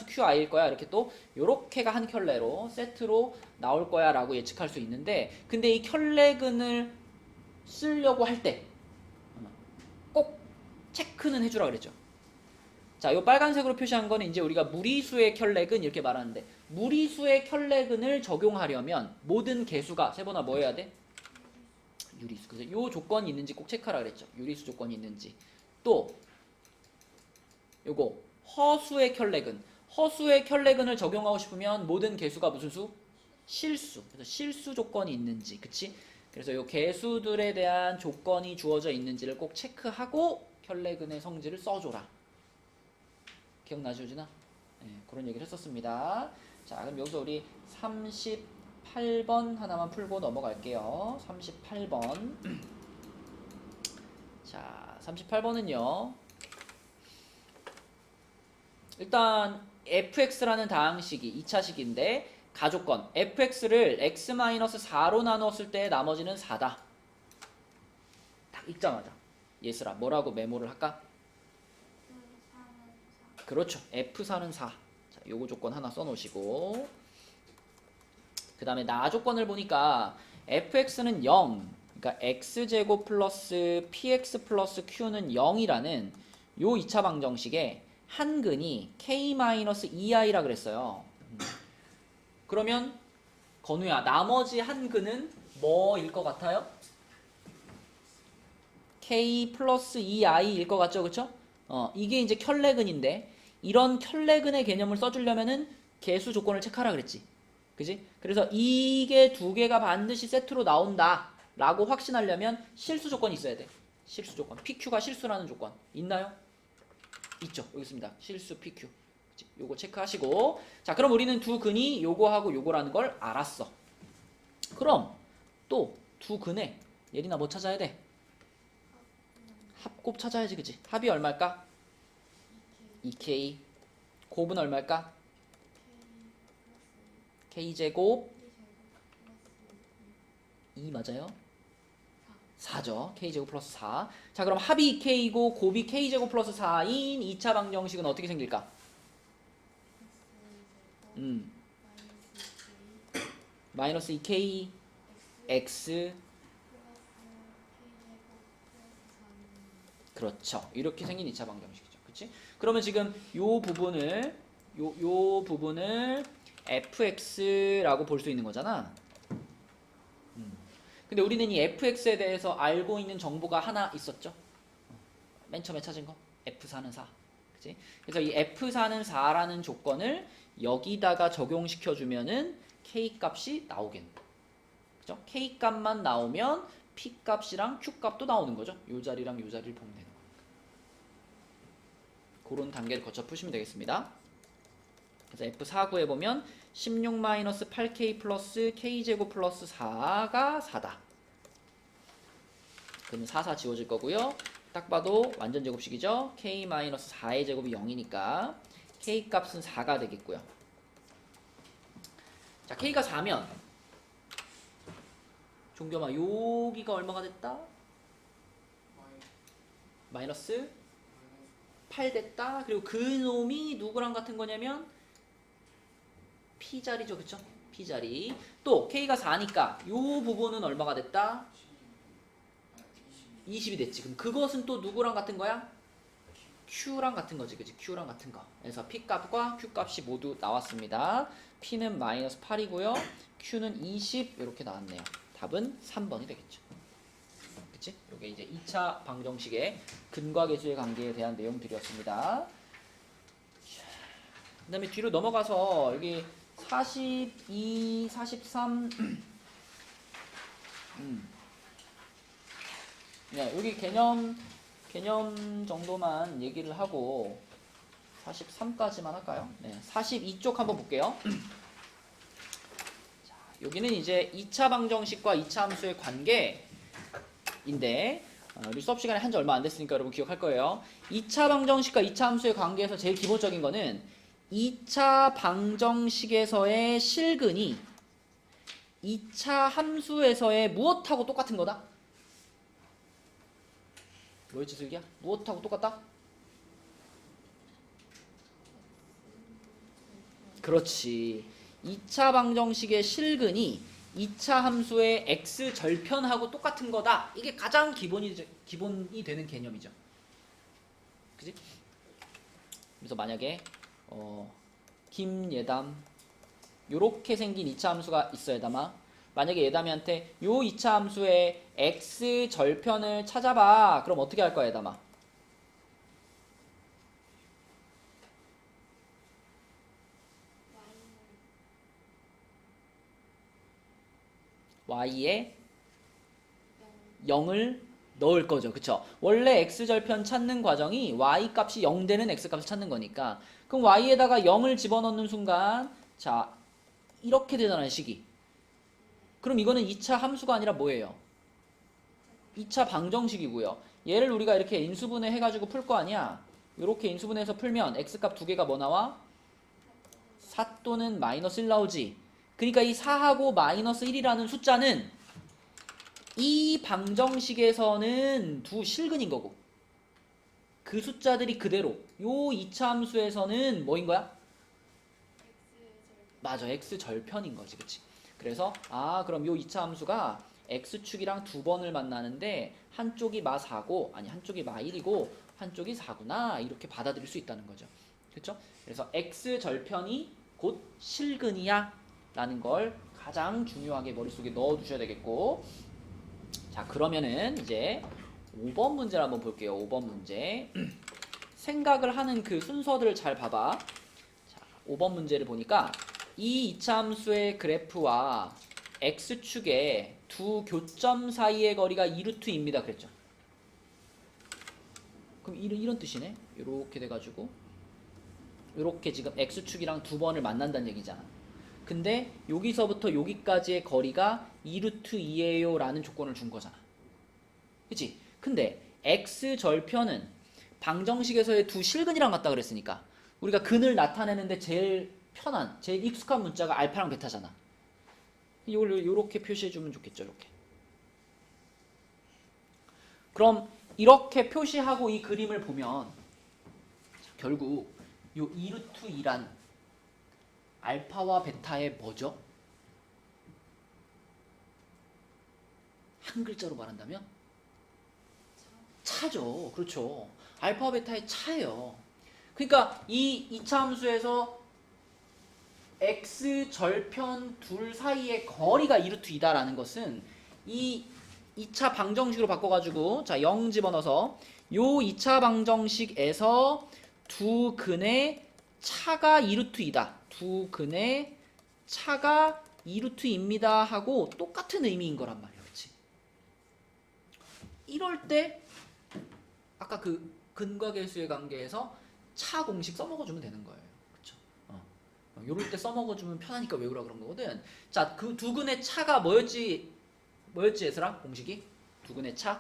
qi일 거야 이렇게 또 요렇게가 한 켤레로 세트로 나올 거야 라고 예측할 수 있는데 근데 이 켤레근을 쓰려고 할 때 꼭 체크는 해주라 그랬죠. 자, 요 빨간색으로 표시한 거는 이제 우리가 무리수의 켤레근 이렇게 말하는데 무리수의 켤레근을 적용하려면 모든 개수가 세번아 뭐 해야 돼? 유리수. 그래서 요 조건이 있는지 꼭 체크하라 그랬죠. 유리수 조건이 있는지. 또 요거 허수의 켤레근. 허수의 켤레근을 적용하고 싶으면 모든 개수가 무슨 수? 실수. 그래서 실수 조건이 있는지. 그치? 그래서 요 개수들에 대한 조건이 주어져 있는지를 꼭 체크하고 켤레근의 성질을 써줘라. 기억나죠, 유진아? 네, 그런 얘기를 했었습니다. 자, 그럼 여기서 우리 38번 하나만 풀고 넘어갈게요. 38번. 자, 38번은요. 일단 fx라는 다항식이 2차식인데 가조건 fx를 x-4로 나누었을 때 나머지는 4다. 딱 읽자마자 예슬아 뭐라고 메모를 할까? 그렇죠. F4는 4. 자, 요거 조건 하나 써놓으시고 그 다음에 나 조건을 보니까 fx는 0 그러니까 x제곱 플러스 px 플러스 q는 0이라는 요 2차 방정식에 한 근이 k-2i라 그랬어요. 그러면 건우야 나머지 한 근은 뭐일 것 같아요? K 플러스 2i일 것 같죠? 그쵸? 이게 이제 켤레근인데 이런 켤레근의 개념을 써주려면은 개수 조건을 체크하라 그랬지. 그지? 그래서 이게 두 개가 반드시 세트로 나온다 라고 확신하려면 실수 조건이 있어야 돼. 실수 조건. PQ가 실수라는 조건 있나요? 있죠. 여기 있습니다. 실수 PQ. 그치? 요거 체크하시고, 자 그럼 우리는 두 근이 요거하고 요거라는 걸 알았어. 그럼 또 두 근에 예린아 뭐 찾아야 돼? 합곱 찾아야지. 그치? 합이 얼마일까? 2K. 곱은 얼마일까? K제곱 2 맞아요? 4죠. K제곱 플러스 4. 자 그럼 합이 K이고 곱이 K제곱 플러스 4인 2차 방정식은 어떻게 생길까? 마이너스 2K X. 그렇죠. 이렇게 생긴 2차 방정식이죠. 그치? 그러면 지금 요 부분을 fx라고 볼 수 있는 거잖아. 근데 우리는 이 fx에 대해서 알고 있는 정보가 하나 있었죠. 맨 처음에 찾은 거 f4는 4. 그치? 그래서 이 f4는 4라는 조건을 여기다가 적용시켜 주면은 k 값이 나오겠네. 그죠? k 값만 나오면 p 값이랑 q 값도 나오는 거죠. 요 자리랑 요 자리를 보면 되는 거니까. 그런 단계를 거쳐 푸시면 되겠습니다. 그래서 f4 구해보면 16-8k 플러스 k제곱 플러스 4가 4다. 그러면 4 지워질 거고요. 딱 봐도 완전 제곱식이죠. k-4의 제곱이 0이니까 k 값은 4가 되겠고요. 자, k가 4면 종겸아 여기가 얼마가 됐다? 마이너스 8 됐다. 그리고 그 놈이 누구랑 같은 거냐면 P자리죠. 그쵸? P자리. 또 K가 4니까 요 부분은 얼마가 됐다? 20이 됐지. 그럼 그것은 또 누구랑 같은 거야? Q랑 같은 거지. 그치? Q랑 같은 거. 그래서 P값과 Q값이 모두 나왔습니다. P는 마이너스 8이고요. Q는 20 이렇게 나왔네요. 답은 3번이 되겠죠. 그치? 요게 이제 2차 방정식의 근과 계수의 관계에 대한 내용들이었습니다. 그 다음에 뒤로 넘어가서 여기 42, 43 네, 여기 개념 정도만 얘기를 하고 43까지만 할까요? 네, 42쪽 한번 볼게요. 자, 여기는 이제 2차 방정식과 2차 함수의 관계인데 우리 수업 시간에 한 지 얼마 안 됐으니까 여러분 기억할 거예요. 2차 방정식과 2차 함수의 관계에서 제일 기본적인 거는 2차 방정식에서의 실근이 2차 함수에서의 무엇하고 똑같은 거다? 뭐였지 슬기야? 무엇하고 똑같다? 그렇지. 2차 방정식의 실근이 2차 함수의 x 절편하고 똑같은 거다. 이게 가장 기본이 되는 개념이죠. 그지? 그래서 만약에 김예담 요렇게 생긴 2차 함수가 있어. 예담아, 만약에 예담이한테 요 2차 함수의 x 절편을 찾아봐. 그럼 어떻게 할 거야 예담아? y에 0을 넣을 거죠. 그쵸? 원래 x절편 찾는 과정이 y값이 0 되는 x값을 찾는 거니까 그럼 y에다가 0을 집어넣는 순간 자 이렇게 되잖아요. 식이. 그럼 이거는 2차 함수가 아니라 뭐예요? 2차 방정식이고요. 얘를 우리가 이렇게 인수분해 해가지고 풀 거 아니야. 이렇게 인수분해해서 풀면 x값 두 개가 뭐 나와? 4 또는 마이너스 1 나오지. 그러니까 이 4하고 마이너스 1이라는 숫자는 이 방정식에서는 두 실근인 거고 그 숫자들이 그대로 요 2차 함수에서는 뭐인 거야? 맞아, x절편인 거지. 그치? 그래서 그럼 요 2차 함수가 x축이랑 두 번을 만나는데 한쪽이 마 4고 아니 한쪽이 마 1이고 한쪽이 4구나 이렇게 받아들일 수 있다는 거죠. 그렇죠? 그래서 x절편이 곧 실근이야 라는 걸 가장 중요하게 머릿속에 넣어 두셔야 되겠고, 자 그러면은 이제 5번 문제를 한번 볼게요. 5번 문제. 생각을 하는 그 순서들을 잘 봐봐. 자, 5번 문제를 보니까 이 이차함수의 그래프와 x축의 두 교점 사이의 거리가 2루트입니다. 그랬죠. 그럼 이런 뜻이네. 이렇게 돼가지고 이렇게 지금 x축이랑 두 번을 만난다는 얘기잖아. 근데 여기서부터 여기까지의 거리가 2루트2예요 라는 조건을 준 거잖아. 그치? 근데 x절편은 방정식에서의 두 실근이랑 같다 그랬으니까 우리가 근을 나타내는데 제일 편한, 제일 익숙한 문자가 알파랑 베타잖아. 이걸 이렇게 표시해주면 좋겠죠. 이렇게. 그럼 이렇게 표시하고 이 그림을 보면 결국 요 2루트2란 알파와 베타의 뭐죠? 한 글자로 말한다면? 차죠. 그렇죠. 알파와 베타의 차예요. 그러니까 이 이차함수에서 x 절편 둘 사이의 거리가 2루트2다라는 것은 이 2차 방정식으로 바꿔가지고 자 0 집어넣어서 요 2차 방정식에서 두 근의 차가 2루트2다. 두 근의 차가 2루트입니다 하고 똑같은 의미인 거란 말이야. 그치? 이럴 때 아까 그 근과 계수의 관계에서 차 공식 써먹어주면 되는 거예요. 그쵸? 요럴 때 써먹어주면 편하니까 외우라 그런 거거든. 자, 그 두 근의 차가 뭐였지 얘들아? 공식이? 두 근의 차?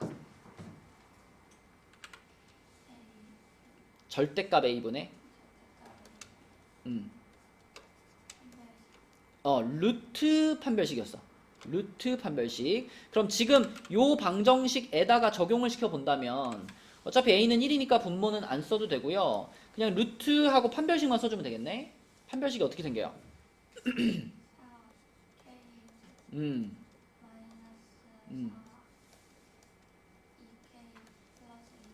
절대값 A분의 루트 판별식이었어. 루트 판별식. 그럼 지금 요 방정식에다가 적용을 시켜본다면 어차피 A는 1이니까 분모는 안 써도 되고요. 그냥 루트하고 판별식만 써주면 되겠네. 판별식이 어떻게 생겨요? 음,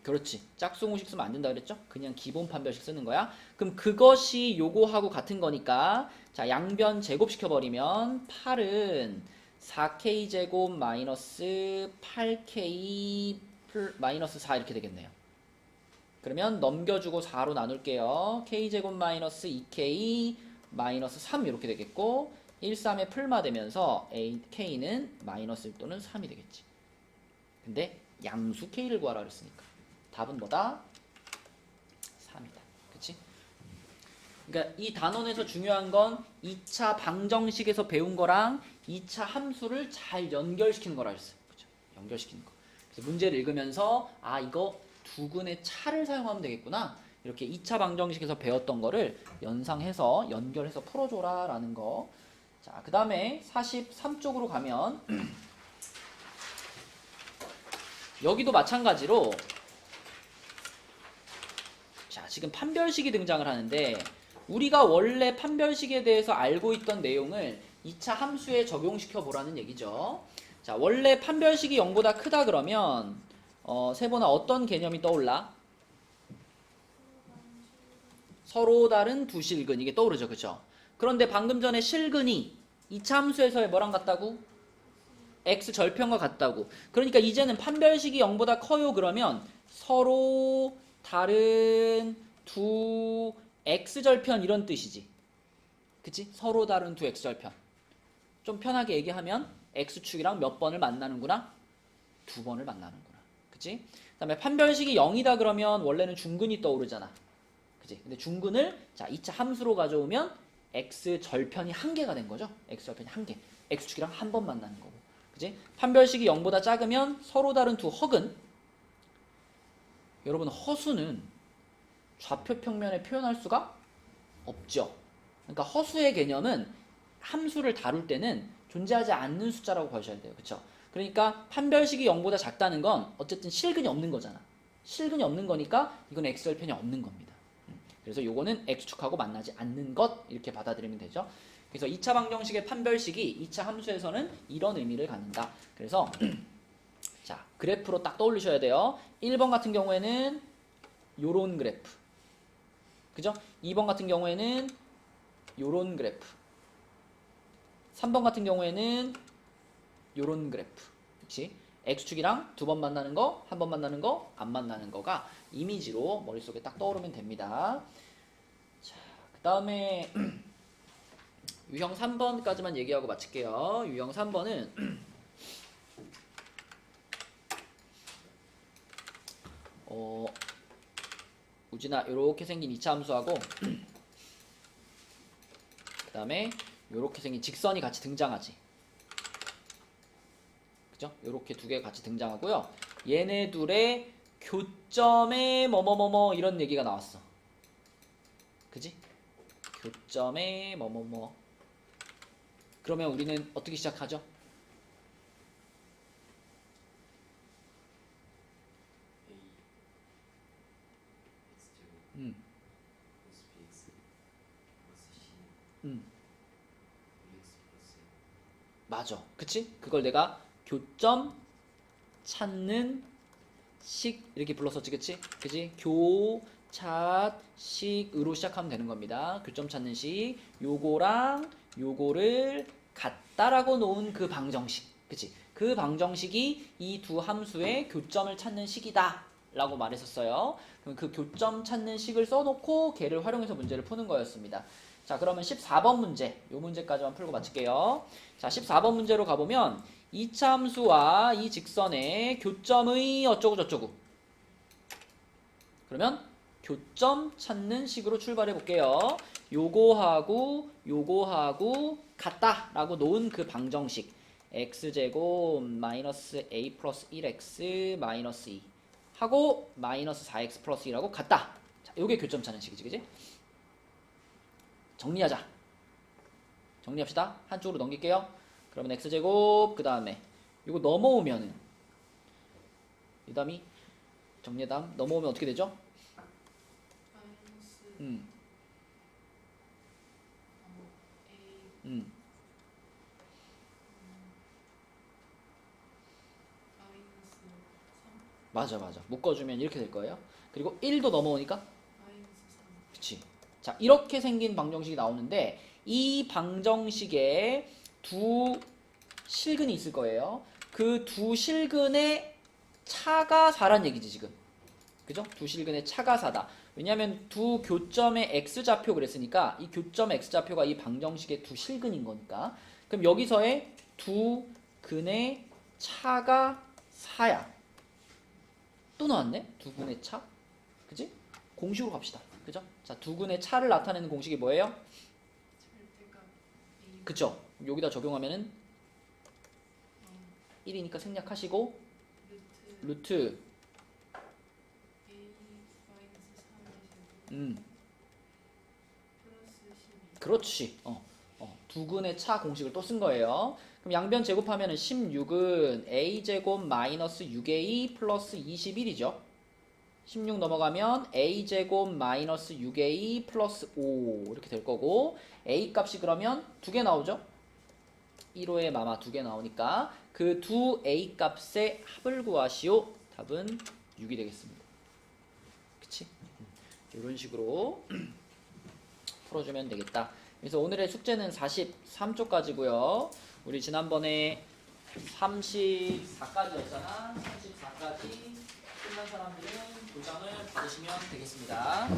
그렇지. 짝수공식 쓰면 안 된다 그랬죠? 그냥 기본 판별식 쓰는 거야. 그럼 그것이 요거하고 같은 거니까 자 양변 제곱시켜버리면 8은 4k 제곱 마이너스 8k 마이너스 4 이렇게 되겠네요. 그러면 넘겨주고 4로 나눌게요. k제곱 마이너스 2k 마이너스 3 이렇게 되겠고 1, 3에 풀마 되면서 k는 마이너스 1 또는 3이 되겠지. 근데 양수 k를 구하라 그랬으니까 답은 뭐다? 3이다. 그치? 그러니까 이 단원에서 중요한 건 2차 방정식에서 배운 거랑 2차 함수를 잘 연결시키는 거라 했어요. 그쵸? 연결시키는 거. 그래서 문제를 읽으면서 아 이거 두근의 차를 사용하면 되겠구나. 이렇게 2차 방정식에서 배웠던 거를 연상해서 연결해서 풀어줘라 라는 거. 자, 그 다음에 43쪽으로 가면 여기도 마찬가지로 자, 지금 판별식이 등장을 하는데 우리가 원래 판별식에 대해서 알고 있던 내용을 2차 함수에 적용시켜 보라는 얘기죠. 자, 원래 판별식이 0보다 크다 그러면 세번아 어떤 개념이 떠올라? 서로 다른 두 실근 이게 떠오르죠. 그쵸? 그런데 방금 전에 실근이 2차 함수에서의 뭐랑 같다고? x 절편과 같다고. 그러니까 이제는 판별식이 0보다 커요 그러면 서로 다른 두 x절편 이런 뜻이지. 그치? 서로 다른 두 x절편. 좀 편하게 얘기하면 x축이랑 몇 번을 만나는구나? 두 번을 만나는구나. 그치? 그 다음에 판별식이 0이다 그러면 원래는 중근이 떠오르잖아. 그치? 근데 중근을 자 2차 함수로 가져오면 x절편이 한 개가 된 거죠. x절편이 한 개. x축이랑 한 번 만나는 거고. 그치? 판별식이 0보다 작으면 서로 다른 두 허근. 여러분 허수는 좌표 평면에 표현할 수가 없죠. 그러니까 허수의 개념은 함수를 다룰 때는 존재하지 않는 숫자라고 보셔야 돼요. 그쵸? 그러니까 판별식이 0보다 작다는 건 어쨌든 실근이 없는 거잖아. 실근이 없는 거니까 이건 x절편이 없는 겁니다. 그래서 요거는 x축하고 만나지 않는 것 이렇게 받아들이면 되죠. 그래서 2차 방정식의 판별식이 2차 함수에서는 이런 의미를 갖는다. 그래서 자 그래프로 딱 떠올리셔야 돼요. 1번 같은 경우에는 요런 그래프. 그죠? 2번 같은 경우에는 요런 그래프. 3번 같은 경우에는 요런 그래프. 그치? x축이랑 두 번 만나는 거, 한 번 만나는 거, 안 만나는 거가 이미지로 머릿속에 딱 떠오르면 됩니다. 자, 그 다음에 유형 3번까지만 얘기하고 마칠게요. 유형 3번은 우진아 요렇게 생긴 2차 함수하고 그 다음에 요렇게 생긴 직선이 같이 등장하지. 그죠? 요렇게 두 개 같이 등장하고요. 얘네 둘의 교점에 뭐뭐뭐뭐 이런 얘기가 나왔어. 그지? 교점에 뭐뭐뭐. 그러면 우리는 어떻게 시작하죠? A 음, 플러스 bx 플러스 c 음. bx 플러스 맞아. 그치? 그걸 내가 교점 찾는 식 이렇게 불렀었지. 그치? 그치? 교차식으로 시작하면 되는 겁니다. 교점 찾는 식. 요거랑 요거를 같다라고 놓은 그 방정식. 그치? 그 방정식이 이 두 함수의 교점을 찾는 식이다 라고 말했었어요. 그럼 그 교점 찾는 식을 써놓고 걔를 활용해서 문제를 푸는 거였습니다. 자, 그러면 14번 문제, 요 문제까지만 풀고 마칠게요. 자, 14번 문제로 가보면 2차 함수와 이 직선의 교점의 어쩌고저쩌고. 그러면 교점 찾는 식으로 출발해 볼게요. 요거하고 요거하고 같다라고 놓은 그 방정식 x제곱 마이너스 a 플러스 1x 마이너스 2 하고 마이너스 4x 플러스 1하고 같다. 자, 요게 교점 찾는 식이지, 그지? 정리하자. 정리합시다. 한쪽으로 넘길게요. 그러면 x제곱 그 다음에 이거 넘어오면은 이 다음이 정리 다음 넘어오면 어떻게 되죠? 마이너스 음, A 음. 마이너스 3 맞아. 묶어주면 이렇게 될 거예요. 그리고 1도 넘어오니까 마이너스 3 그치. 자, 이렇게 생긴 방정식이 나오는데 이 방정식에 두 실근이 있을 거예요. 그 두 실근의 차가 4란 얘기지 지금. 그죠? 두 실근의 차가 4다. 왜냐하면 두 교점의 x좌표 그랬으니까 이 교점 x좌표가 이 방정식의 두 실근인 거니까. 그럼 여기서의 두 근의 차가 4야. 또 나왔네? 두 근의 차. 그지? 공식으로 갑시다. 그죠? 자, 두 근의 차를 나타내는 공식이 뭐예요? 절대값 A 그쵸? 여기다 적용하면은 어, 1이니까 생략하시고 루트 루트 A 마이너스 3의 제곱 플러스 12 그렇지. 두 근의 차 공식을 또 쓴 거예요. 그럼 양변 제곱하면은 16은 a제곱 마이너스 6a 플러스 21이죠. 16 넘어가면 a제곱 마이너스 6a 플러스 5 이렇게 될 거고 a 값이 그러면 두 개 나오죠. 1호에 마마 두 개 나오니까 그 두 a 값의 합을 구하시오. 답은 6이 되겠습니다. 그치? 이런 식으로 풀어주면 되겠다. 그래서 오늘의 숙제는 43쪽까지고요. 우리 지난번에 34까지였잖아. 34까지 끝난 사람들은 도장을 받으시면 되겠습니다.